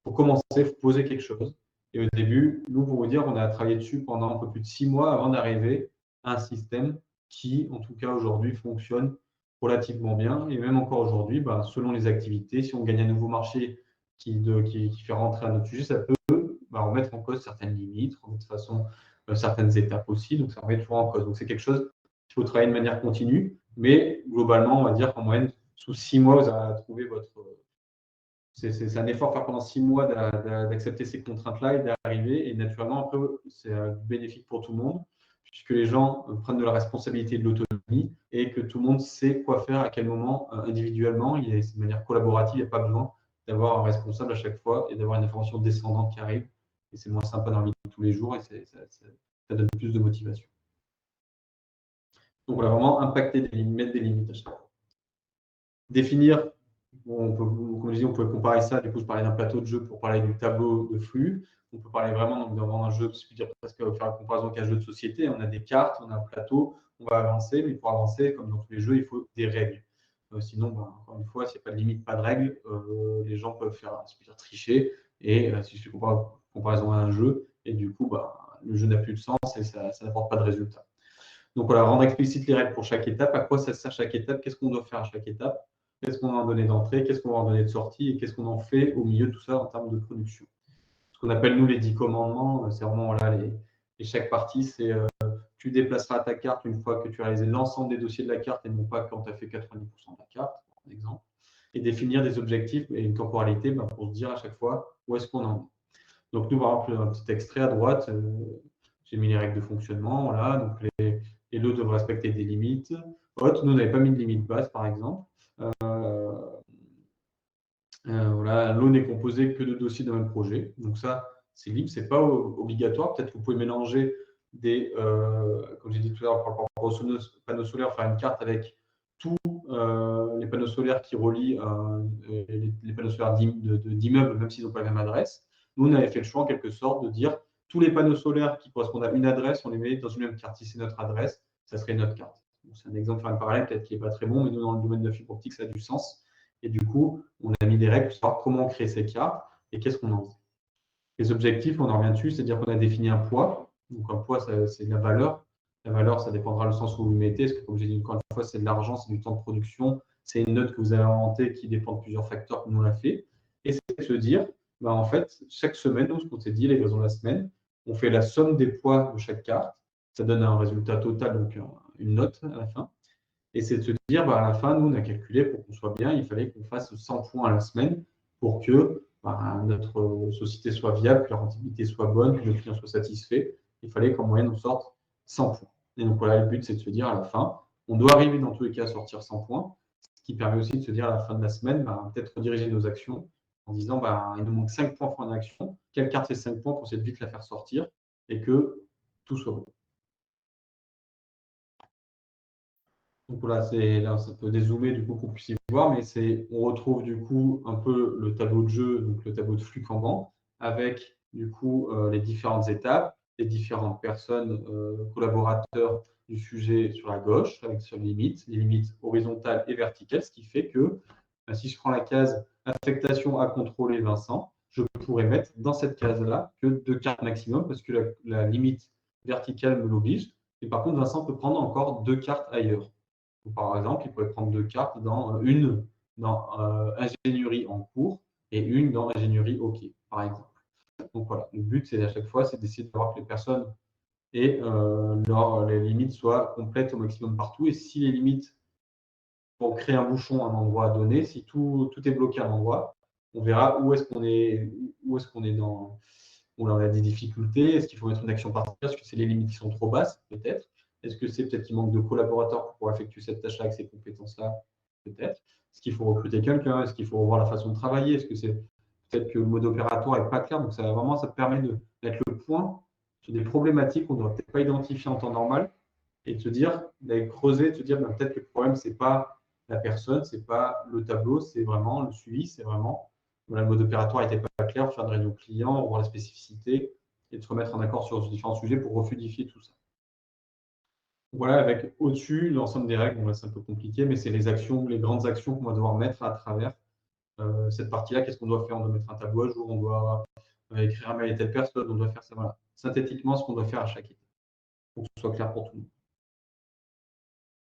Pour commencer, il faut poser quelque chose. Et au début, nous, pour vous dire, on a travaillé dessus pendant un peu plus de 6 mois avant d'arriver à un système qui, en tout cas aujourd'hui, fonctionne relativement bien. Et même encore aujourd'hui, selon les activités, si on gagne un nouveau marché qui fait rentrer à notre sujet, ça peut remettre en cause certaines limites, remettre de façon certaines étapes aussi. Donc, ça remet toujours en cause. Donc, c'est quelque chose qu'il faut travailler de manière continue. Mais globalement, on va dire qu'en moyenne, sous 6 mois, vous allez trouver votre c'est un effort faire pendant 6 mois d'accepter ces contraintes-là et d'arriver. Et naturellement, après, c'est bénéfique pour tout le monde, puisque les gens prennent de la responsabilité et de l'autonomie et que tout le monde sait quoi faire à quel moment individuellement. Il y a de manière collaborative, il n'y a pas besoin d'avoir un responsable à chaque fois et d'avoir une information descendante qui arrive. Et c'est moins sympa dans la vie de tous les jours et ça donne plus de motivation. Donc, voilà, vraiment impacter des limites, mettre des limites à chaque fois. Définir. Comme je disais, on peut comparer ça. Du coup, je parlais d'un plateau de jeu pour parler du tableau de flux. On peut parler vraiment d'avoir un jeu, je peux dire presque faire la comparaison avec un jeu de société. On a des cartes, on a un plateau, on va avancer, mais pour avancer, comme dans tous les jeux, il faut des règles. Sinon, encore une fois, s'il n'y a pas de limite, pas de règles, les gens peuvent faire, je peux dire, tricher. Et si je fais comparaison à un jeu, et du coup, le jeu n'a plus de sens et ça n'apporte pas de résultat. Donc voilà, rendre explicite les règles pour chaque étape. À quoi ça sert chaque étape? Qu'est-ce qu'on doit faire à chaque étape? Qu'est-ce qu'on va en donner d'entrée, qu'est-ce qu'on va en donner de sortie et qu'est-ce qu'on en fait au milieu de tout ça en termes de production. Ce qu'on appelle nous les 10 commandements, c'est vraiment là et chaque partie, c'est tu déplaceras ta carte une fois que tu as réalisé l'ensemble des dossiers de la carte et non pas quand tu as fait 90% de la carte, par exemple. Et définir des objectifs et une temporalité pour se dire à chaque fois où est-ce qu'on en est. Donc nous, par exemple, un petit extrait à droite, j'ai mis les règles de fonctionnement. Voilà, donc les lots doivent respecter des limites. haute. Nous, on n'avait pas mis de limite basse, par exemple. Voilà, l'eau n'est composée que de dossiers d'un même projet. Donc ça, c'est libre, ce n'est pas obligatoire. Peut-être que vous pouvez mélanger comme j'ai dit tout à l'heure, par rapport aux panneaux solaires, faire une carte avec tous les panneaux solaires qui relient les panneaux solaires d'immeubles, même s'ils n'ont pas la même adresse. Nous, on avait fait le choix, en quelque sorte, de dire tous les panneaux solaires qui correspondent à une adresse, on les met dans une même carte. Si c'est notre adresse, ça serait notre carte. C'est un exemple, faire un parallèle, peut-être qui n'est pas très bon, mais nous, dans le domaine de la fibre optique, ça a du sens. Et du coup, on a mis des règles pour savoir comment créer ces cartes et qu'est-ce qu'on en fait. Les objectifs, on en revient dessus, c'est-à-dire qu'on a défini un poids. Donc, un poids, c'est de la valeur. La valeur, ça dépendra du sens où vous le mettez. Parce que, comme j'ai dit encore une fois, c'est de l'argent, c'est du temps de production. C'est une note que vous avez inventée qui dépend de plusieurs facteurs, comme on l'a fait. Et c'est de se dire, en fait, chaque semaine, ce qu'on s'est dit, les raisons de la semaine, on fait la somme des poids de chaque carte. Ça donne un résultat total, donc une note à la fin. Et c'est de se dire, à la fin, nous, on a calculé pour qu'on soit bien, il fallait qu'on fasse 100 points à la semaine pour que notre société soit viable, que la rentabilité soit bonne, que le client soit satisfait. Il fallait qu'en moyenne, on sorte 100 points. Et donc voilà, le but, c'est de se dire à la fin, on doit arriver dans tous les cas à sortir 100 points, ce qui permet aussi de se dire à la fin de la semaine, peut-être rediriger nos actions en disant, il nous manque 5 points pour une action. Quelle carte fait 5 points pour essayer de vite la faire sortir et que tout soit bon. Donc voilà, là, ça peut dézoomer du coup pour que vous puissiez voir, mais on retrouve du coup un peu le tableau de jeu, donc le tableau de flux Kanban, avec du coup les différentes étapes, les différentes personnes, collaborateurs du sujet sur la gauche, avec sur les limites horizontales et verticales, ce qui fait que si je prends la case affectation à contrôler Vincent, je pourrais mettre dans cette case-là que 2 cartes maximum, parce que la limite verticale me l'oblige. Et par contre, Vincent peut prendre encore 2 cartes ailleurs. Par exemple, il pourrait prendre 2 cartes, une dans ingénierie en cours et une dans ingénierie hockey, par exemple. Donc voilà, le but, c'est à chaque fois, c'est d'essayer de voir que les personnes et les limites soient complètes au maximum partout. Et si les limites, pour créer un bouchon à un endroit donné, si tout est bloqué à un endroit, on verra où est-ce qu'on est dans. On a des difficultés. Est-ce qu'il faut mettre une action particulière? Est-ce que c'est les limites qui sont trop basses? Peut-être. Est-ce que c'est peut-être qu'il manque de collaborateurs pour pouvoir effectuer cette tâche-là avec ces compétences-là? Peut-être. Est-ce qu'il faut recruter quelqu'un? Est-ce qu'il faut revoir la façon de travailler? Est-ce que c'est peut-être que le mode opératoire n'est pas clair? Donc, ça permet de mettre le point sur des problématiques qu'on n'aurait peut-être pas identifiées en temps normal et de se dire, d'aller creuser, de se dire peut-être que le problème, ce n'est pas la personne, ce n'est pas le tableau, c'est vraiment le suivi, c'est vraiment le mode opératoire n'était pas clair, faire une réunion client, revoir les spécificités et de se remettre en accord sur différents sujets pour refluidifier tout ça. Voilà, avec au-dessus l'ensemble des règles, c'est un peu compliqué, mais c'est les grandes actions qu'on va devoir mettre à travers cette partie-là. Qu'est-ce qu'on doit faire? On doit mettre un tableau à jour, on doit écrire un mail à telle personne, on doit faire ça. Voilà. Synthétiquement, ce qu'on doit faire à chaque étape, pour que ce soit clair pour tout le monde.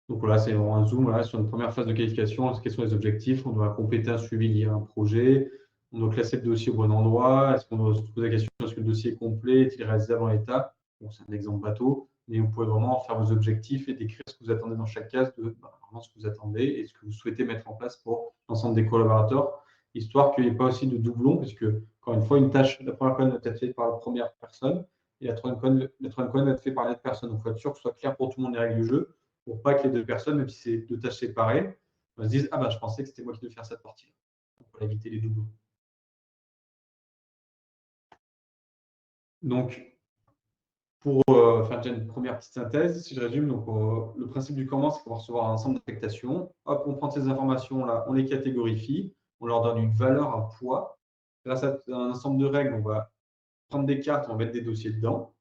Donc voilà, c'est un zoom sur une première phase de qualification. Quels sont les objectifs? On doit compléter un suivi lié à un projet. On doit classer le dossier au bon endroit. Est-ce qu'on doit se poser la question, est-ce que le dossier est complet? Est-il réalisable en l'état? Bon, c'est un exemple bateau, mais vous pouvez vraiment faire vos objectifs et décrire ce que vous attendez dans chaque case, vraiment ce que vous attendez et ce que vous souhaitez mettre en place pour l'ensemble des collaborateurs, histoire qu'il n'y ait pas aussi de doublons, puisque, encore une fois, une tâche, la première colonne va être faite par la première personne et la troisième colonne va être faite par l'autre personne. Donc, il faut être sûr que ce soit clair pour tout le monde les règles du jeu, pour pas que les deux personnes, même si c'est deux tâches séparées, se disent « Ah je pensais que c'était moi qui devais faire cette partie-là ». Pour éviter les doublons. Donc, pour faire déjà une première petite synthèse, si je résume, donc, le principe du Kanban, c'est qu'on va recevoir un ensemble d'affectations. Hop, on prend ces informations-là, on les catégorifie, on leur donne une valeur, un poids. Grâce à un ensemble de règles, on va prendre des cartes, on va mettre des dossiers dedans.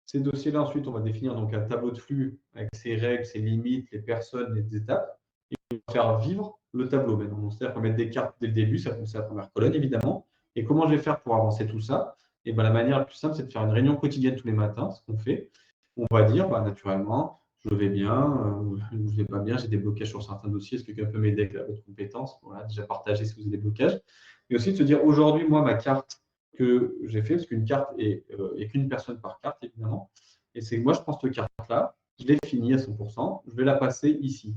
Ces dossiers-là, ensuite, on va définir donc un tableau de flux avec ses règles, ses limites, les personnes, les étapes. Et on va faire vivre le tableau maintenant. C'est-à-dire qu'on va mettre des cartes dès le début, ça c'est la première colonne, évidemment. Et comment je vais faire pour avancer tout ça? Et la manière la plus simple, c'est de faire une réunion quotidienne tous les matins, ce qu'on fait. On va dire, naturellement, je vais bien, je ne vais pas bien, j'ai des blocages sur certains dossiers, est-ce que quelqu'un peut m'aider avec votre compétence? Voilà, déjà partager si vous avez des blocages. Et aussi de se dire, aujourd'hui, moi, ma carte que j'ai fait, parce qu'une carte est qu'une personne par carte, évidemment. Et c'est que moi, je prends cette carte-là, je l'ai finie à 100%, je vais la passer ici.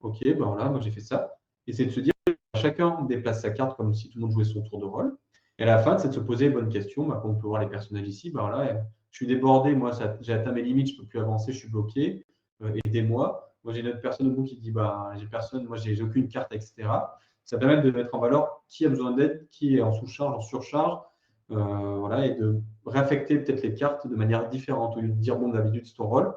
OK, voilà, moi j'ai fait ça. Et c'est de se dire, chacun déplace sa carte comme si tout le monde jouait son tour de rôle. Et à la fin, c'est de se poser les bonnes questions. Comme on peut voir les personnages ici, voilà, je suis débordé, moi j'ai atteint mes limites, je ne peux plus avancer, je suis bloqué, aidez-moi. moi j'ai une autre personne au bout qui dit bah, j'ai personne, moi j'ai aucune carte, etc. Ça permet de mettre en valeur qui a besoin d'aide, qui est en sous-charge, en surcharge, voilà, et de réaffecter peut-être les cartes de manière différente. Au lieu de dire bon, d'habitude c'est ton rôle,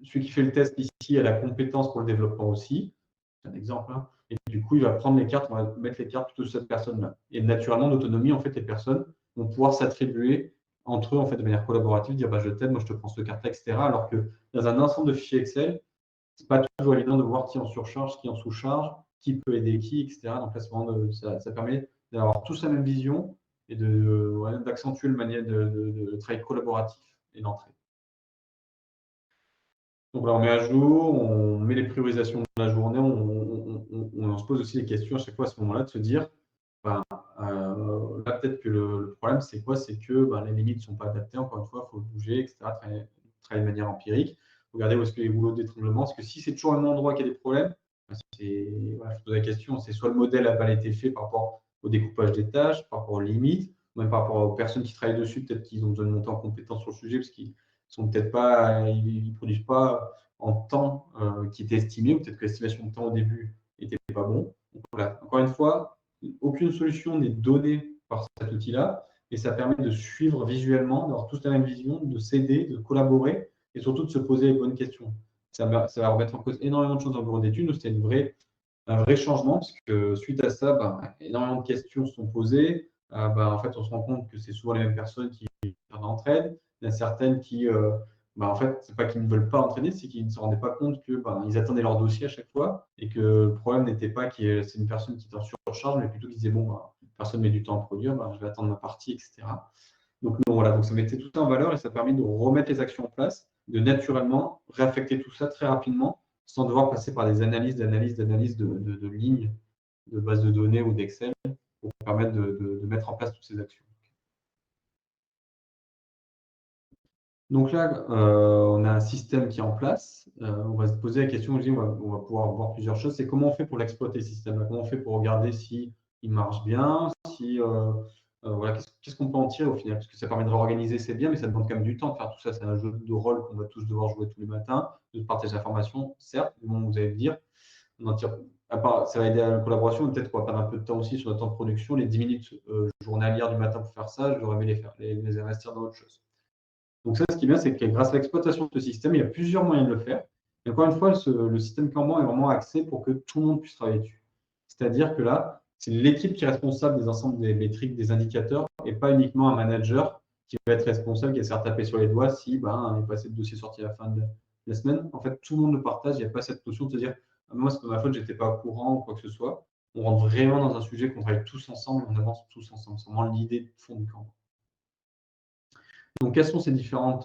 celui qui fait le test ici a la compétence pour le développement aussi, c'est un exemple, hein. Et du coup il va prendre les cartes, on va mettre les cartes plutôt sur cette personne-là. Et naturellement, d'autonomie, en fait, les personnes vont pouvoir s'attribuer entre eux en fait, de manière collaborative, dire bah, je t'aide, moi je te prends ce carte-là, etc. Alors que dans un ensemble de fichiers Excel, c'est pas toujours évident de voir qui est en surcharge, qui est en sous-charge, qui peut aider qui, etc. Donc là, ça permet d'avoir tous la même vision et d'accentuer le manière de travail collaboratif et d'entraide. Donc là, on met à jour, on met les priorisations de la journée, on se pose aussi les questions à chaque fois à ce moment-là de se dire, ben, là peut-être que le problème c'est quoi? C'est que ben, les limites ne sont pas adaptées, encore une fois, il faut bouger, etc. Travailler de manière empirique, regarder où est-ce que les goulots d'étranglement, parce que si c'est toujours le même endroit qu'il y a des problèmes, ben, voilà, je pose la question, c'est soit le modèle n'a pas été fait par rapport au découpage des tâches, par rapport aux limites, même par rapport aux personnes qui travaillent dessus, peut-être qu'ils ont besoin de monter en compétence sur le sujet, parce qu'ils sont peut-être pas, ils produisent pas en temps qui était estimé, ou peut-être que l'estimation de temps au début n'était pas bon. Donc, voilà. Encore une fois, aucune solution n'est donnée par cet outil-là, et ça permet de suivre visuellement, d'avoir tous la même vision, de s'aider, de collaborer, et surtout de se poser les bonnes questions. Ça va remettre en cause énormément de choses dans le bureau d'études. C'était un vrai changement, parce que suite à ça, énormément de questions sont posées. En fait, on se rend compte que c'est souvent les mêmes personnes qui perdent d'entraide. Il y en a certaines qui, en fait, c'est pas qu'ils ne veulent pas entraîner, c'est qu'ils ne se rendaient pas compte que ils attendaient leur dossier à chaque fois et que le problème n'était pas que c'est une personne qui est en surcharge, mais plutôt qu'ils disaient bon, personne met du temps à produire, je vais attendre ma partie, etc. Donc voilà, donc ça mettait tout ça en valeur et ça a permis de remettre les actions en place, de naturellement réaffecter tout ça très rapidement, sans devoir passer par des analyses de lignes, de bases de données ou d'Excel pour permettre de mettre en place toutes ces actions. Donc là, on a un système qui est en place. On va se poser la question, on va pouvoir voir plusieurs choses. C'est comment on fait pour l'exploiter, ce système-là? Comment on fait pour regarder s'il marche bien, voilà, qu'est-ce qu'on peut en tirer au final? Parce que ça permet de réorganiser, c'est bien, mais ça demande quand même du temps de faire tout ça. C'est un jeu de rôle qu'on va tous devoir jouer tous les matins, de partager l'information, certes, mais bon, vous allez me dire, on en tire, à part, ça va aider à la collaboration, mais peut-être qu'on va perdre un peu de temps aussi sur notre temps de production. Les 10 minutes journalières du matin pour faire ça, j'aurais aimé les investir dans autre chose. Donc ça, ce qui est bien, c'est que grâce à l'exploitation de ce système, il y a plusieurs moyens de le faire. Et encore une fois, le système Kanban est vraiment axé pour que tout le monde puisse travailler dessus. C'est-à-dire que là, c'est l'équipe qui est responsable des ensembles des métriques, des indicateurs, et pas uniquement un manager qui va être responsable, qui va se faire taper sur les doigts si il est passé de dossier sorti à la fin de la semaine. En fait, tout le monde le partage. Il n'y a pas cette notion de se dire moi, c'est pas ma faute, je n'étais pas au courant ou quoi que ce soit. On rentre vraiment dans un sujet qu'on travaille tous ensemble, on avance tous ensemble. C'est vraiment l'idée de fond du Kanban. Donc, quels sont ces différents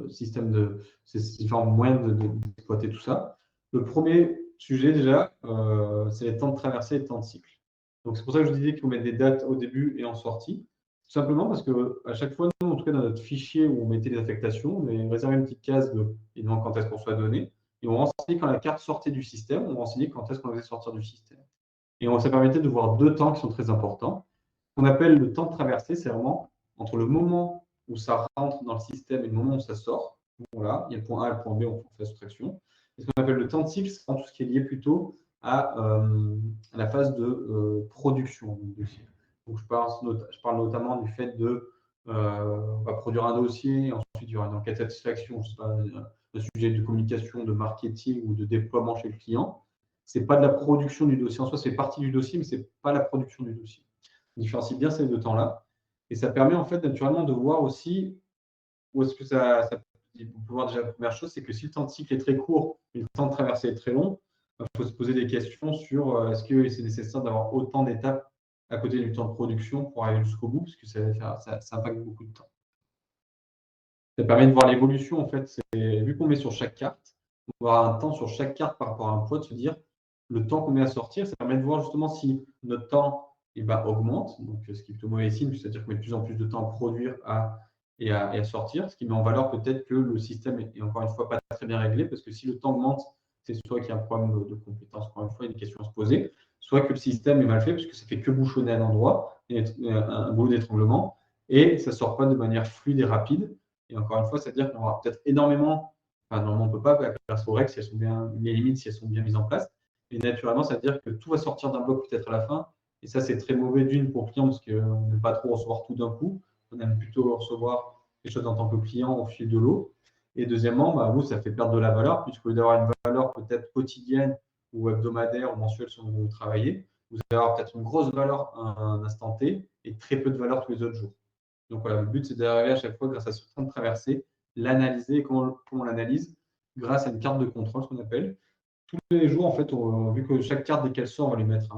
ces différents moyens d'exploiter tout ça? Le premier sujet, déjà, c'est les temps de traversée et les temps de cycle. Donc, c'est pour ça que je disais qu'il faut mettre des dates au début et en sortie. Tout simplement parce qu'à chaque fois, nous, en tout cas, dans notre fichier où on mettait les affectations, on avait réservé une petite case évidemment, quand est-ce qu'on soit donné. Et on renseignait quand la carte sortait du système, on renseignait quand est-ce qu'on la faisait sortir du système. Et ça permettait de voir deux temps qui sont très importants. Ce qu'on appelle le temps de traversée, c'est vraiment entre le moment où ça rentre dans le système et le moment où ça sort. Voilà, il y a le point A et le point B, on fait abstraction. Et ce qu'on appelle le temps de cycle, c'est tout ce qui est lié plutôt à la phase de production du dossier. Donc, je parle notamment du fait on va produire un dossier, ensuite il y aura une enquête de satisfaction, je sais pas, un sujet de communication, de marketing ou de déploiement chez le client. Ce n'est pas de la production du dossier en soi, c'est partie du dossier, mais ce n'est pas la production du dossier. On différencie bien ces deux temps-là. Et ça permet en fait naturellement de voir aussi où est-ce que ça peut voir déjà la première chose, c'est que si le temps de cycle est très court et le temps de traversée est très long, il faut se poser des questions sur est-ce que c'est nécessaire d'avoir autant d'étapes à côté du temps de production pour arriver jusqu'au bout, parce que ça impacte beaucoup de temps. Ça permet de voir l'évolution en fait. Vu qu'on met sur chaque carte, on va avoir un temps sur chaque carte par rapport à un poids, de se dire le temps qu'on met à sortir, ça permet de voir justement si notre temps augmente, donc ce qui est plutôt mauvais signe, c'est-à-dire qu'on met de plus en plus de temps à produire et à sortir, ce qui met en valeur peut-être que le système est encore une fois pas très bien réglé, parce que si le temps augmente, c'est soit qu'il y a un problème de compétence, encore une fois, il y a une question à se poser, soit que le système est mal fait, parce que ça fait que bouchonner un endroit, un boulot d'étranglement, et ça ne sort pas de manière fluide et rapide. Et encore une fois, c'est-à-dire qu'on aura peut-être énormément, enfin, normalement, on ne peut pas, grâce aux règles, si elles sont bien, les limites, si elles sont bien mises en place. Et naturellement, ça veut dire que tout va sortir d'un bloc peut-être à la fin. Et ça, c'est très mauvais d'une pour le client parce qu'on n'aime pas trop recevoir tout d'un coup. On aime plutôt recevoir les choses en tant que client au fil de l'eau. Et deuxièmement, vous, ça fait perdre de la valeur, puisque d'avoir une valeur peut-être quotidienne ou hebdomadaire ou mensuelle selon où vous travaillez, vous allez avoir peut-être une grosse valeur à un instant T et très peu de valeur tous les autres jours. Donc voilà, le but, c'est d'arriver à chaque fois, grâce à ce temps de traversée, l'analyser. Et comment on l'analyse? Grâce à une carte de contrôle, ce qu'on appelle. Tous les jours, en fait, vu que chaque carte, dès qu'elle sort, on va lui mettre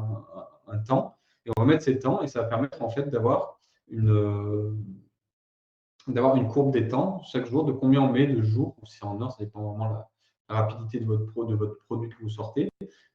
un temps. Et on va mettre ces temps, et ça va permettre en fait d'avoir une courbe des temps chaque jour, de combien on met de jours, ou si en heure, ça dépend vraiment de la rapidité de votre produit que vous sortez,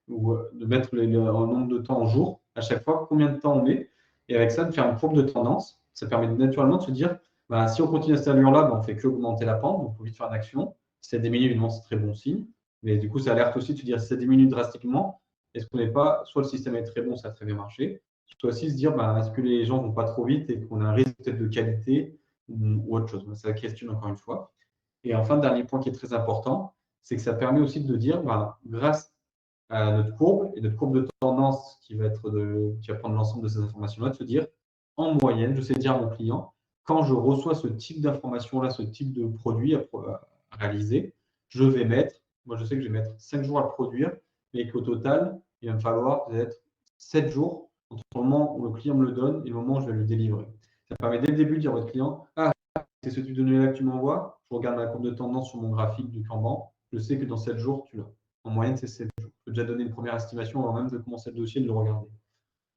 ou de mettre un nombre de temps en jour à chaque fois, combien de temps on met, et avec ça, de faire une courbe de tendance. Ça permet naturellement de se dire, si on continue à cette allure-là, on ne fait qu'augmenter la pente, donc il faut vite faire une action. Si ça diminue, évidemment, c'est très bon signe. Mais du coup, ça alerte aussi de se dire, si ça diminue drastiquement, est-ce qu'on n'est pas, soit le système est très bon, ça a très bien marché, soit aussi se dire, est-ce que les gens ne vont pas trop vite et qu'on a un risque peut-être de qualité ou autre chose. C'est la question, encore une fois. Et enfin, dernier point qui est très important, c'est que ça permet aussi de dire, grâce à notre courbe et notre courbe de tendance qui va prendre l'ensemble de ces informations-là, de se dire, en moyenne, je sais dire à mon client, quand je reçois ce type d'information-là, ce type de produit à réaliser, je vais mettre, moi je sais que je vais mettre 5 jours à le produire, mais qu'au total, il va me falloir peut-être 7 jours entre le moment où le client me le donne et le moment où je vais le délivrer. Ça permet dès le début de dire à votre client, c'est ce type de données-là que tu m'envoies, je regarde la courbe de tendance sur mon graphique du Kanban, je sais que dans 7 jours, tu l'as. En moyenne, c'est 7 jours. Je peux déjà donner une première estimation avant même de commencer le dossier et de le regarder.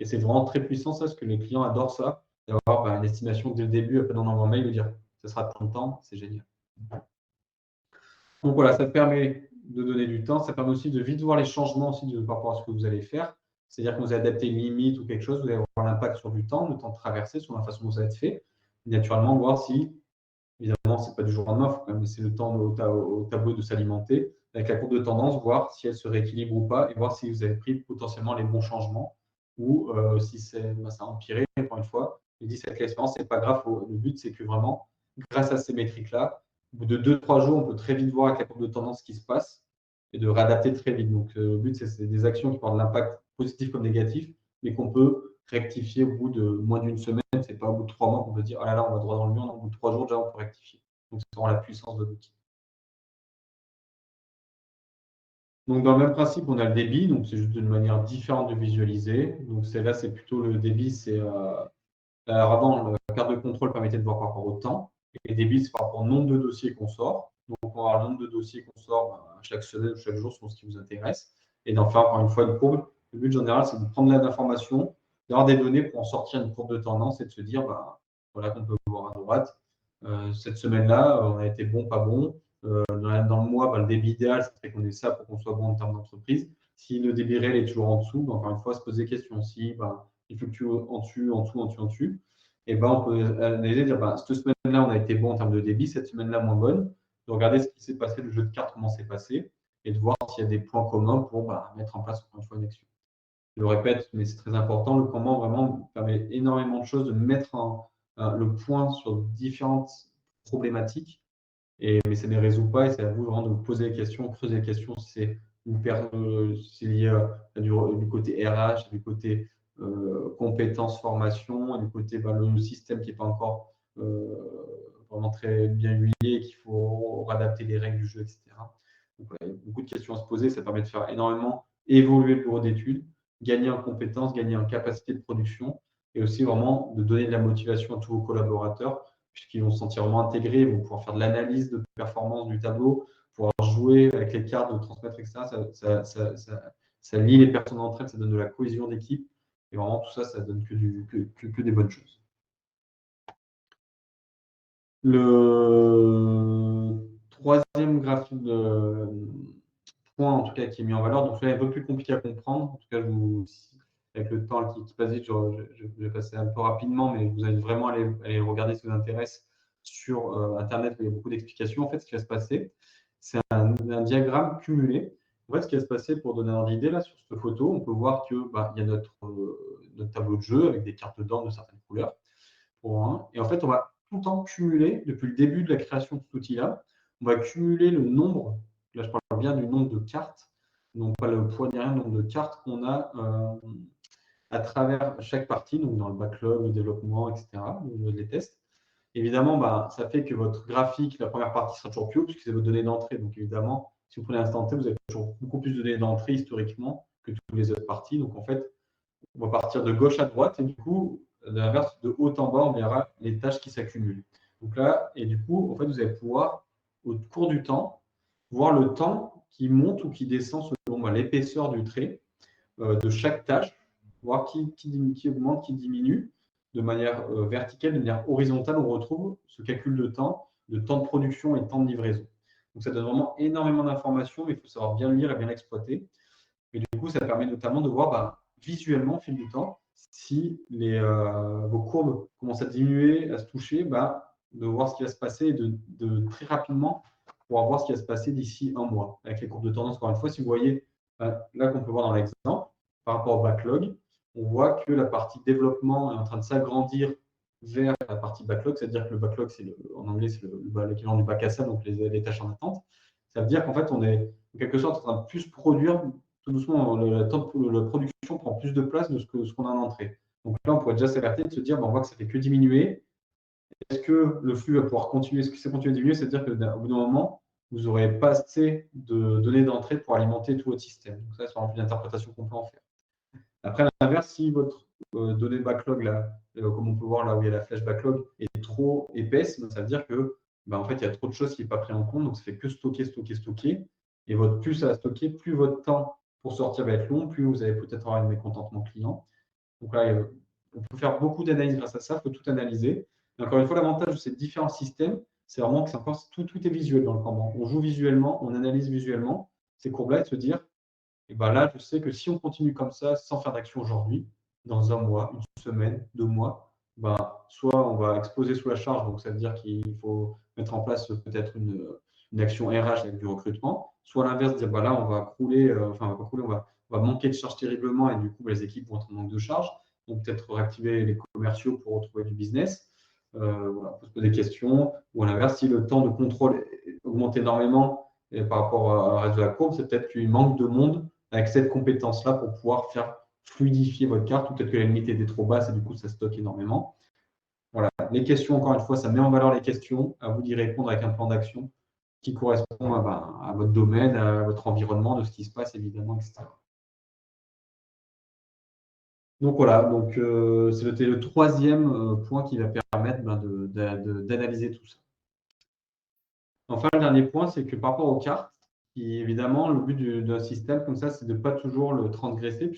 Et c'est vraiment très puissant, ça, parce que les clients adorent ça, d'avoir une estimation dès le début, après d'en envoyer un mail, de dire ça sera tant de temps, c'est génial. Donc voilà, ça te permet de donner du temps, ça permet aussi de vite voir les changements aussi par rapport à ce que vous allez faire. C'est-à-dire que vous adaptez une limite ou quelque chose, vous allez avoir l'impact sur du temps, le temps de traverser, sur la façon dont ça va être fait. Et naturellement, voir si, évidemment, ce n'est pas du jour au lendemain, il faut quand même laisser le temps au tableau de s'alimenter. Avec la courbe de tendance, voir si elle se rééquilibre ou pas et voir si vous avez pris potentiellement les bons changements ou si ça a empiré. Encore une fois, je dis cette expérience, ce n'est pas grave. Le but, c'est que vraiment, grâce à ces métriques-là, au bout de 2-3 jours, on peut très vite voir avec la courbe de tendance ce qui se passe et de réadapter très vite. Donc, le but, c'est des actions qui portent de l'impact positif comme négatif, mais qu'on peut rectifier au bout de moins d'une semaine. Ce n'est pas au bout de 3 mois qu'on peut dire, oh là là, on va droit dans le mur. Au bout de 3 jours, déjà, on peut rectifier. Donc, c'est vraiment la puissance de l'outil. Donc, dans le même principe, on a le débit. Donc, c'est juste une manière différente de visualiser. Donc, là, c'est plutôt le débit. Alors avant, la carte de contrôle permettait de voir par rapport au temps. Et le débit, c'est par rapport au nombre de dossiers qu'on sort. Donc, on va avoir le nombre de dossiers qu'on sort chaque semaine ou chaque jour selon ce qui vous intéresse. Et d'en faire encore une fois une courbe. Le but général, c'est de prendre l'information, d'avoir des données pour en sortir une courbe de tendance et de se dire, voilà qu'on peut voir à droite. Cette semaine-là, on a été bon, pas bon. Dans le mois, le débit idéal, ça fait qu'on ait ça pour qu'on soit bon en termes d'entreprise. Si le débit réel est toujours en dessous, encore une fois, se poser des questions. Si il fluctue en dessus, et on peut analyser, dire cette semaine-là, on a été bon en termes de débit, cette semaine-là, moins bonne. De regarder ce qui s'est passé, le jeu de cartes, comment c'est passé, et de voir s'il y a des points communs pour mettre en place encore une fois une action. Je le répète, mais c'est très important. Le Kanban vraiment permet énormément de choses, de mettre le point sur différentes problématiques, mais ça ne les résout pas et c'est à vous vraiment de vous poser des questions, creuser les questions si c'est lié du côté RH, du côté compétences, formation, du côté le système qui n'est pas encore vraiment très bien huilé, qu'il faut adapter les règles du jeu, etc. Donc, il y a beaucoup de questions à se poser. Ça permet de faire énormément évoluer le bureau d'études, gagner en compétences, gagner en capacité de production et aussi vraiment de donner de la motivation à tous vos collaborateurs puisqu'ils vont se sentir vraiment intégrés, ils vont pouvoir faire de l'analyse de performance du tableau, pouvoir jouer avec les cartes, de transmettre, etc. Ça lie les personnes entre elles, ça donne de la cohésion d'équipe. Et vraiment, tout ça, ça donne que des bonnes choses. Le troisième graphique de point, en tout cas, qui est mis en valeur, donc c'est un peu plus compliqué à comprendre. En tout cas, avec le temps qui passe vite, je vais passer un peu rapidement, mais vous allez vraiment aller regarder ce qui vous intéresse sur Internet, où il y a beaucoup d'explications. En fait, ce qui va se passer, c'est un diagramme cumulé. En fait, ce qui va se passer, pour donner un idée, là, sur cette photo, on peut voir qu'il y a notre tableau de jeu avec des cartes d'or de certaines couleurs. Et en fait, on va tout le temps cumuler, depuis le début de la création de cet outil-là, on va cumuler le nombre, là je parle bien du nombre de cartes, donc pas le poids ni rien, le nombre de cartes qu'on a à travers chaque partie, donc dans le backlog, le développement, etc., les tests. Évidemment, ça fait que votre graphique, la première partie sera toujours plus haut, puisque c'est vos données d'entrée. Donc évidemment, si vous prenez l'instant T, vous avez toujours beaucoup plus de données d'entrée historiquement que toutes les autres parties. Donc en fait, on va partir de gauche à droite, et du coup, de l'inverse, de haut en bas, on verra les tâches qui s'accumulent. Donc là, et du coup, en fait, vous allez pouvoir, au cours du temps, voir le temps qui monte ou qui descend selon l'épaisseur du trait de chaque tâche, voir qui augmente, qui diminue de manière verticale, de manière horizontale. On retrouve ce calcul de temps de production et de temps de livraison. Donc ça donne vraiment énormément d'informations, mais il faut savoir bien lire et bien l'exploiter. Et du coup, ça permet notamment de voir visuellement, au fil du temps, si vos courbes commencent à diminuer, à se toucher, de voir ce qui va se passer et de très rapidement pouvoir voir ce qui va se passer d'ici un mois. Avec les courbes de tendance, encore une fois, si vous voyez là qu'on peut voir dans l'exemple, par rapport au backlog, on voit que la partie développement est en train de s'agrandir vers la partie backlog, c'est-à-dire que le backlog, en anglais, c'est l'équivalent du bac à sable, donc les tâches en attente. Ça veut dire qu'en fait, on est en quelque sorte en train de plus produire tout doucement. La production prend plus de place de ce qu'on a en entrée. Donc là, on pourrait déjà s'alerter de se dire, on voit que ça ne fait que diminuer. Est-ce que le flux va pouvoir continuer? Est-ce que ça continue à diminuer? C'est-à-dire qu'au bout d'un moment, vous n'aurez pas assez de données d'entrée pour alimenter tout votre système. Donc ça, c'est vraiment une interprétation qu'on peut en faire. Après, à l'inverse, si votre donnée backlog, là, comme on peut voir là où il y a la flèche backlog, est trop épaisse, ça veut dire que en fait, il y a trop de choses qui ne sont pas prises en compte, donc ça fait que stocker, stocker, stocker. Et plus ça va stocker, plus votre temps pour sortir va être long, plus vous allez peut-être avoir un mécontentement client. Donc là, on peut faire beaucoup d'analyses grâce à ça, il faut tout analyser. Et encore une fois, l'avantage de ces différents systèmes, c'est vraiment que tout est visuel dans le Kanban. On joue visuellement, on analyse visuellement ces courbes-là et de se dire, et là, je sais que si on continue comme ça, sans faire d'action aujourd'hui, dans un mois, une semaine, 2 mois, soit on va exploser sous la charge, donc ça veut dire qu'il faut mettre en place peut-être une action RH avec du recrutement, soit à l'inverse, dire là, on va crouler, on va manquer de charge terriblement et du coup, les équipes vont être en manque de charge, donc peut-être réactiver les commerciaux pour retrouver du business. On peut se poser des questions, ou à l'inverse, si le temps de contrôle augmente énormément par rapport au reste de la courbe, c'est peut-être qu'il manque de monde avec cette compétence-là pour pouvoir faire fluidifier votre carte, ou peut-être que la limite était trop basse et du coup, ça stocke énormément. Voilà. Les questions, encore une fois, ça met en valeur les questions, à vous d'y répondre avec un plan d'action qui correspond à votre domaine, à votre environnement, de ce qui se passe, évidemment, etc. Donc voilà, c'était le troisième point qui va permettre d'analyser tout ça. Enfin, le dernier point, c'est que par rapport aux cartes, évidemment, le but d'un système comme ça, c'est de ne pas toujours le transgresser,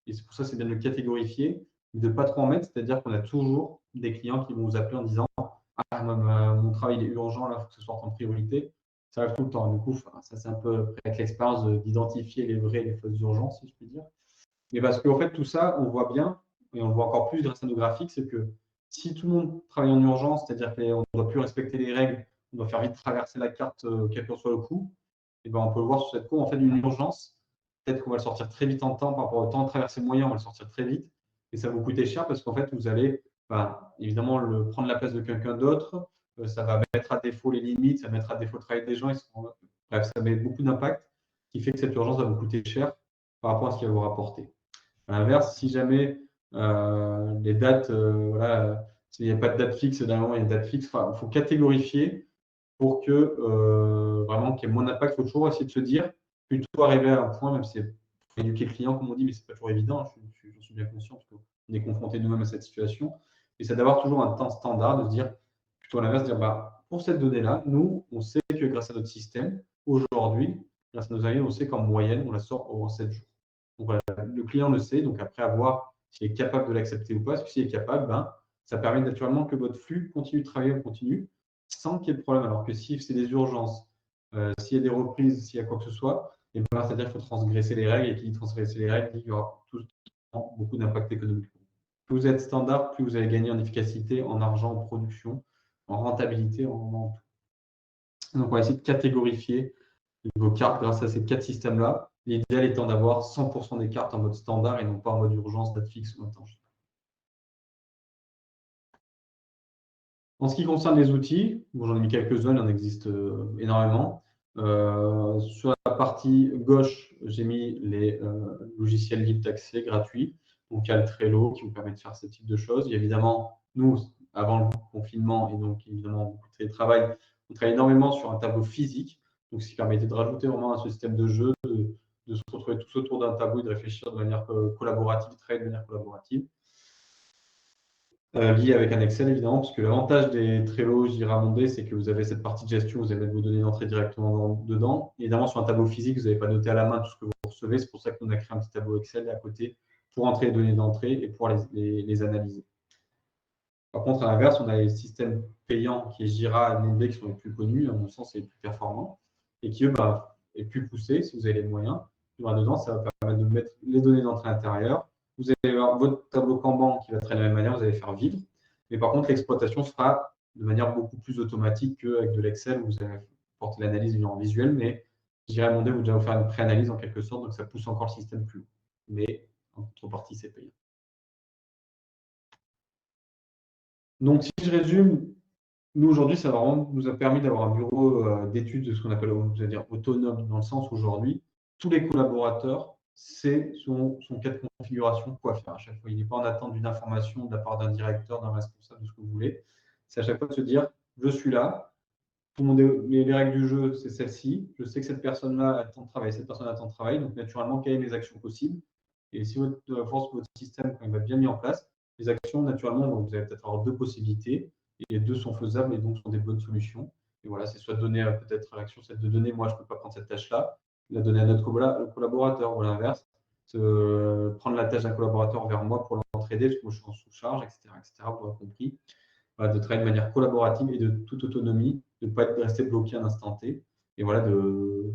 et c'est pour ça que c'est bien de le catégorifier, de ne pas trop en mettre, c'est-à-dire qu'on a toujours des clients qui vont vous appeler en disant « Ah, mon travail il est urgent, là, il faut que ce soit en priorité ». Ça arrive tout le temps. Du coup, ça, c'est un peu avec l'expérience d'identifier les vraies et les fausses urgences, si je puis dire. Mais parce qu'en fait, tout ça, on voit bien, et on le voit encore plus grâce à nos graphiques, c'est que si tout le monde travaille en urgence, c'est-à-dire qu'on ne doit plus respecter les règles, on doit faire vite traverser la carte, quel que soit le coup, et on peut le voir sur cette courbe, en fait, une urgence, peut-être qu'on va le sortir très vite en temps par rapport au temps de traverser moyen, on va le sortir très vite, et ça va vous coûter cher parce qu'en fait, vous allez évidemment prendre la place de quelqu'un d'autre, ça va mettre à défaut les limites, ça va mettre à défaut le travail des gens, bref, ça met beaucoup d'impact, qui fait que cette urgence va vous coûter cher par rapport à ce qu'elle va vous rapporter. À l'inverse, si jamais les dates, s'il n'y a pas de date fixe, d'un moment, il y a une date fixe, il faut catégorifier pour que vraiment qu'il y ait moins d'impact. Il faut toujours essayer de se dire, plutôt arriver à un point, même si c'est pour éduquer le client, comme on dit, mais ce n'est pas toujours évident, j'en suis bien conscient, parce qu'on est confronté nous-mêmes à cette situation. Et c'est d'avoir toujours un temps standard, de se dire, plutôt à l'inverse, de dire, pour cette donnée-là, nous, on sait que grâce à notre système, aujourd'hui, grâce à nos analyses, on sait qu'en moyenne, on la sort en 7 jours. Donc voilà, le client le sait, donc après, à voir s'il est capable de l'accepter ou pas. Parce que s'il est capable, ça permet naturellement que votre flux continue de travailler en continu sans qu'il y ait de problème. Alors que si c'est des urgences, s'il y a des reprises, s'il y a quoi que ce soit, c'est-à-dire qu'il faut transgresser les règles, et qui dit transgresser les règles, il y aura beaucoup d'impact économique. Plus vous êtes standard, plus vous allez gagner en efficacité, en argent, en production, en rentabilité, en tout. Donc on va essayer de catégorifier vos cartes grâce à ces 4 systèmes-là. L'idéal étant d'avoir 100% des cartes en mode standard et non pas en mode urgence, date fixe ou intangible. En ce qui concerne les outils, bon, j'en ai mis quelques-uns, il en existe énormément. Sur la partie gauche, j'ai mis les logiciels libres d'accès gratuits. Donc, il y a le Trello qui vous permet de faire ce type de choses. Il y a évidemment, nous, avant le confinement et donc évidemment beaucoup de télétravail, on travaille énormément sur un tableau physique. Donc, ce qui permettait de rajouter vraiment un système de jeu, de se retrouver tous autour d'un tableau et de réfléchir de manière collaborative, très de manière collaborative. Lié avec un Excel, évidemment, parce que l'avantage des Trello, Jira, Monday, c'est que vous avez cette partie de gestion, vous allez mettre vos données d'entrée directement dedans. Évidemment, sur un tableau physique, vous n'avez pas noté à la main tout ce que vous recevez. C'est pour ça qu'on a créé un petit tableau Excel à côté pour entrer les données d'entrée et pour les analyser. Par contre, à l'inverse, on a les systèmes payants qui est Jira et Monday qui sont les plus connus, à mon sens, c'est les plus performants et qui, eux, est plus poussés si vous avez les moyens. Dedans, ça va permettre de mettre les données d'entrée intérieure. Vous allez avoir votre tableau Kanban qui va traiter de la même manière, vous allez faire vivre. Mais par contre, l'exploitation se fera de manière beaucoup plus automatique qu'avec de l'Excel où vous allez porter l'analyse en visuel. Mais Jira et Monday vous déjà vous faire une pré-analyse en quelque sorte, donc ça pousse encore le système plus haut. Mais en contrepartie, c'est payant. Donc, si je résume, nous, aujourd'hui, ça nous a permis d'avoir un bureau d'études de ce qu'on appelle autonome, dans le sens où aujourd'hui, tous les collaborateurs, c'est son cas de configuration, quoi faire à chaque fois. Il n'est pas en attente d'une information de la part d'un directeur, d'un responsable, de ce que vous voulez. C'est à chaque fois de se dire, je suis là, tout le monde les règles du jeu, c'est celle-ci. Je sais que cette personne-là a tant de travail, cette personne a tant de travail. Donc, naturellement, quelles sont les actions possibles? Et si votre force, votre système, quand il va bien mis en place, les actions, naturellement, donc vous allez peut-être avoir deux possibilités. Et les deux sont faisables et donc sont des bonnes solutions. Et voilà, c'est soit de donner peut-être l'action, c'est de donner, moi, je ne peux pas prendre cette tâche-là, la donner à notre collaborateur ou l'inverse, prendre la tâche d'un collaborateur vers moi pour l'entraider, parce que moi, je suis en sous-charge, etc., vous avez compris. Voilà, de travailler de manière collaborative et de toute autonomie, de ne pas rester bloqué à un instant T. Et voilà,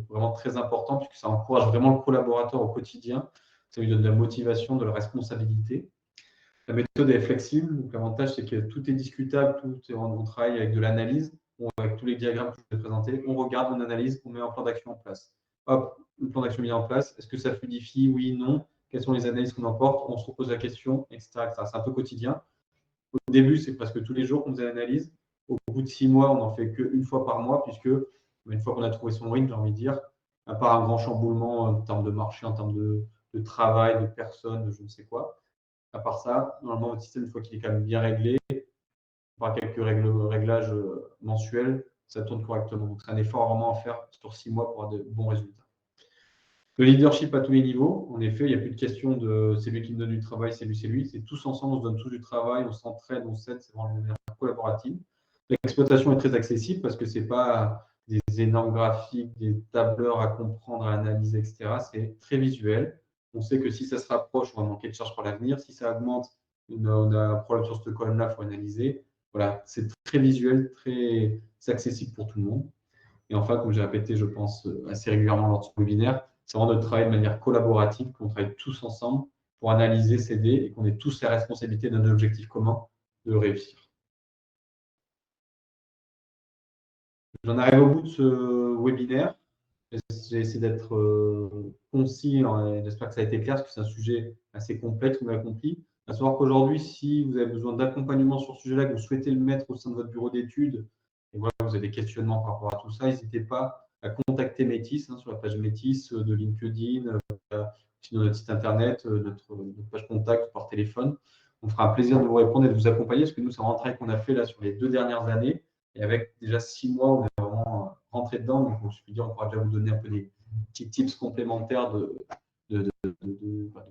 vraiment très important, puisque ça encourage vraiment le collaborateur au quotidien. Ça lui donne de la motivation, de la responsabilité. La méthode est flexible. Donc, l'avantage, c'est que tout est discutable, on travaille avec de l'analyse, avec tous les diagrammes que je vais présenter. On regarde, on analyse, on met un plan d'action en place. Hop, le plan d'action mis en place. Est-ce que ça fluidifie? Oui, non. Quelles sont les analyses qu'on emporte? On se repose la question, etc. C'est un peu quotidien. Au début, c'est presque tous les jours qu'on faisait l'analyse. Au bout de 6 mois, on n'en fait qu'une fois par mois, puisque une fois qu'on a trouvé son rythme, j'ai envie de dire, à part un grand chamboulement en termes de marché, en termes de travail, de personnes, de je ne sais quoi, à part ça, normalement, votre système, une fois qu'il est quand même bien réglé, par quelques réglages mensuels, ça tourne correctement. Donc, c'est un effort vraiment à faire sur 6 mois pour avoir de bons résultats. Le leadership à tous les niveaux, en effet, il n'y a plus de question de c'est lui qui me donne du travail, c'est lui. C'est tous ensemble, on se donne tous du travail, on s'entraide, on s'aide, c'est vraiment une manière collaborative. L'exploitation est très accessible parce que ce n'est pas des énormes graphiques, des tableurs à comprendre, à analyser, etc. C'est très visuel. On sait que si ça se rapproche, on va manquer de charge pour l'avenir. Si ça augmente, on a un problème sur cette colonne-là, il faut analyser. Voilà, c'est très visuel, très accessible pour tout le monde. Et enfin, comme j'ai répété, je pense, assez régulièrement lors de ce webinaire, c'est vraiment de travailler de manière collaborative, qu'on travaille tous ensemble pour analyser, s'aider et qu'on ait tous la responsabilité d'un objectif commun de réussir. J'en arrive au bout de ce webinaire. J'ai essayé d'être concis, et j'espère que ça a été clair, parce que c'est un sujet assez complexe, vous l'avez compris. À savoir qu'aujourd'hui, si vous avez besoin d'accompagnement sur ce sujet-là, que vous souhaitez le mettre au sein de votre bureau d'études, et voilà, vous avez des questionnements par rapport à tout ça, n'hésitez pas à contacter Métis sur la page Métis de LinkedIn, sur notre site internet, notre page contact par téléphone. On fera un plaisir de vous répondre et de vous accompagner, parce que nous, c'est un travail qu'on a fait là sur les 2 dernières années. Et avec déjà 6 mois, on est vraiment rentré dedans. Donc, je peux dire, on pourra déjà vous donner un peu des petits tips complémentaires de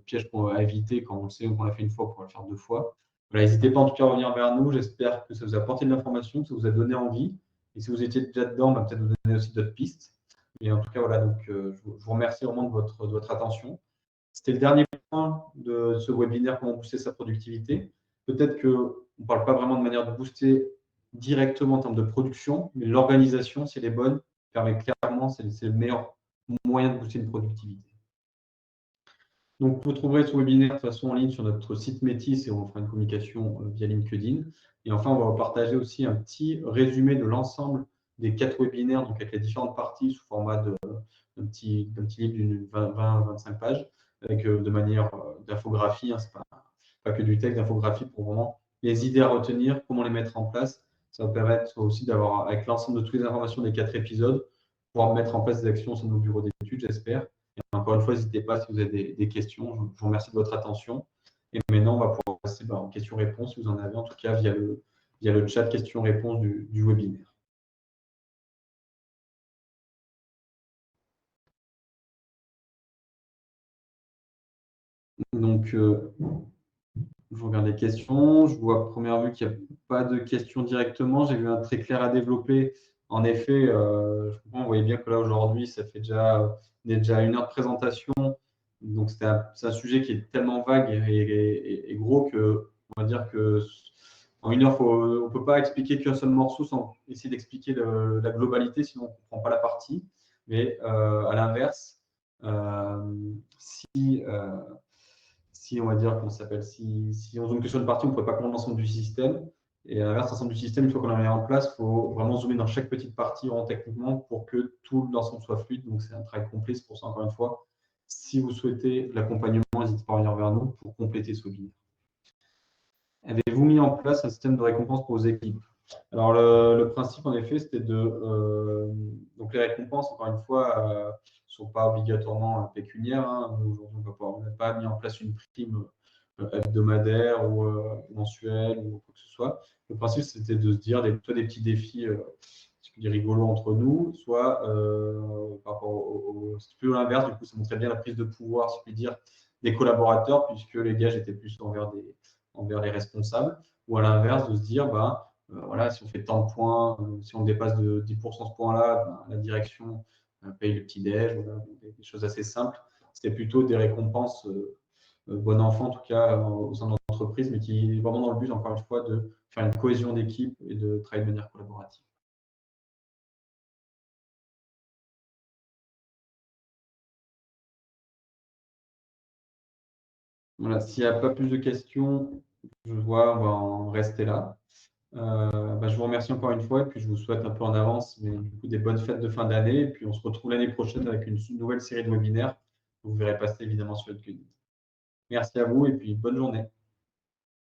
pièges à éviter quand on le sait, qu'on l'a fait une fois, pour le faire 2 fois. Voilà, n'hésitez pas en tout cas à revenir vers nous. J'espère que ça vous a apporté de l'information, que ça vous a donné envie. Et si vous étiez déjà dedans, peut-être vous donner aussi d'autres pistes. Et en tout cas, voilà, donc, je vous remercie vraiment de votre attention. C'était le dernier point de ce webinaire, comment booster sa productivité. Peut-être qu'on ne parle pas vraiment de manière de booster directement en termes de production, mais l'organisation, si elle est bonne, permet clairement, c'est le meilleur moyen de booster une productivité. Donc, vous trouverez ce webinaire de façon en ligne sur notre site Métis et on fera une communication via LinkedIn. Et enfin, on va vous partager aussi un petit résumé de l'ensemble des 4 webinaires, donc avec les différentes parties sous format d'un petit livre d'une 20-25 pages, avec de manière d'infographie, hein, c'est pas que du texte, d'infographie pour vraiment les idées à retenir, comment les mettre en place. Ça va permettre aussi d'avoir, avec l'ensemble de toutes les informations des 4 épisodes, pouvoir mettre en place des actions sur nos bureaux d'études, j'espère. Et encore une fois, n'hésitez pas si vous avez des questions. Je vous remercie de votre attention. Et maintenant, on va pouvoir passer en questions-réponses, si vous en avez, en tout cas via le chat questions-réponses du webinaire. Donc, je regarde les questions. Je vois à première vue qu'il n'y a pas de questions directement. J'ai vu un très clair à développer. En effet, je comprends, vous voyez bien que là, aujourd'hui, ça fait déjà, on est déjà à 1 heure de présentation. Donc, c'est un sujet qui est tellement vague et gros que, on va dire que en 1 heure, on ne peut pas expliquer qu'un seul morceau sans essayer d'expliquer la globalité, sinon on ne comprend pas la partie. Mais à l'inverse, si on va dire qu'on s'appelle, si on zoome que sur une partie, on ne pourrait pas comprendre l'ensemble du système. Et à l'inverse, l'ensemble du système, une fois qu'on l'a mis en place, il faut vraiment zoomer dans chaque petite partie techniquement pour que tout l'ensemble soit fluide. Donc, c'est un travail complet. C'est pour ça, encore une fois, si vous souhaitez de l'accompagnement, n'hésitez pas à revenir vers nous pour compléter ce webinaire. Avez-vous mis en place un système de récompense pour vos équipes? Alors, le principe, en effet, c'était donc, les récompenses, encore une fois, ne sont pas obligatoirement pécuniaires. Aujourd'hui, on n'a pas mis en place une prime hebdomadaire ou mensuelle ou quoi que ce soit. Le principe, c'était de se dire soit des petits défis rigolos entre nous, soit par rapport c'est plutôt l'inverse. Du coup, ça montrait bien la prise de pouvoir, si je puis dire, des collaborateurs, puisque les gages étaient plus envers les responsables, ou à l'inverse, de se dire, voilà, si on fait tant de points, si on dépasse de 10% ce point-là, la direction paye le petit-déj, voilà, des choses assez simples. C'était plutôt des récompenses bon enfant, en tout cas, au sein de l'entreprise, mais qui est vraiment dans le but, encore une fois, de faire une cohésion d'équipe et de travailler de manière collaborative. Voilà, s'il n'y a pas plus de questions, je vois, on va en rester là. Je vous remercie encore une fois et puis je vous souhaite un peu en avance, mais du coup des bonnes fêtes de fin d'année. Et puis on se retrouve l'année prochaine avec une nouvelle série de webinaires que vous verrez passer évidemment sur LinkedIn. Merci à vous et puis bonne journée.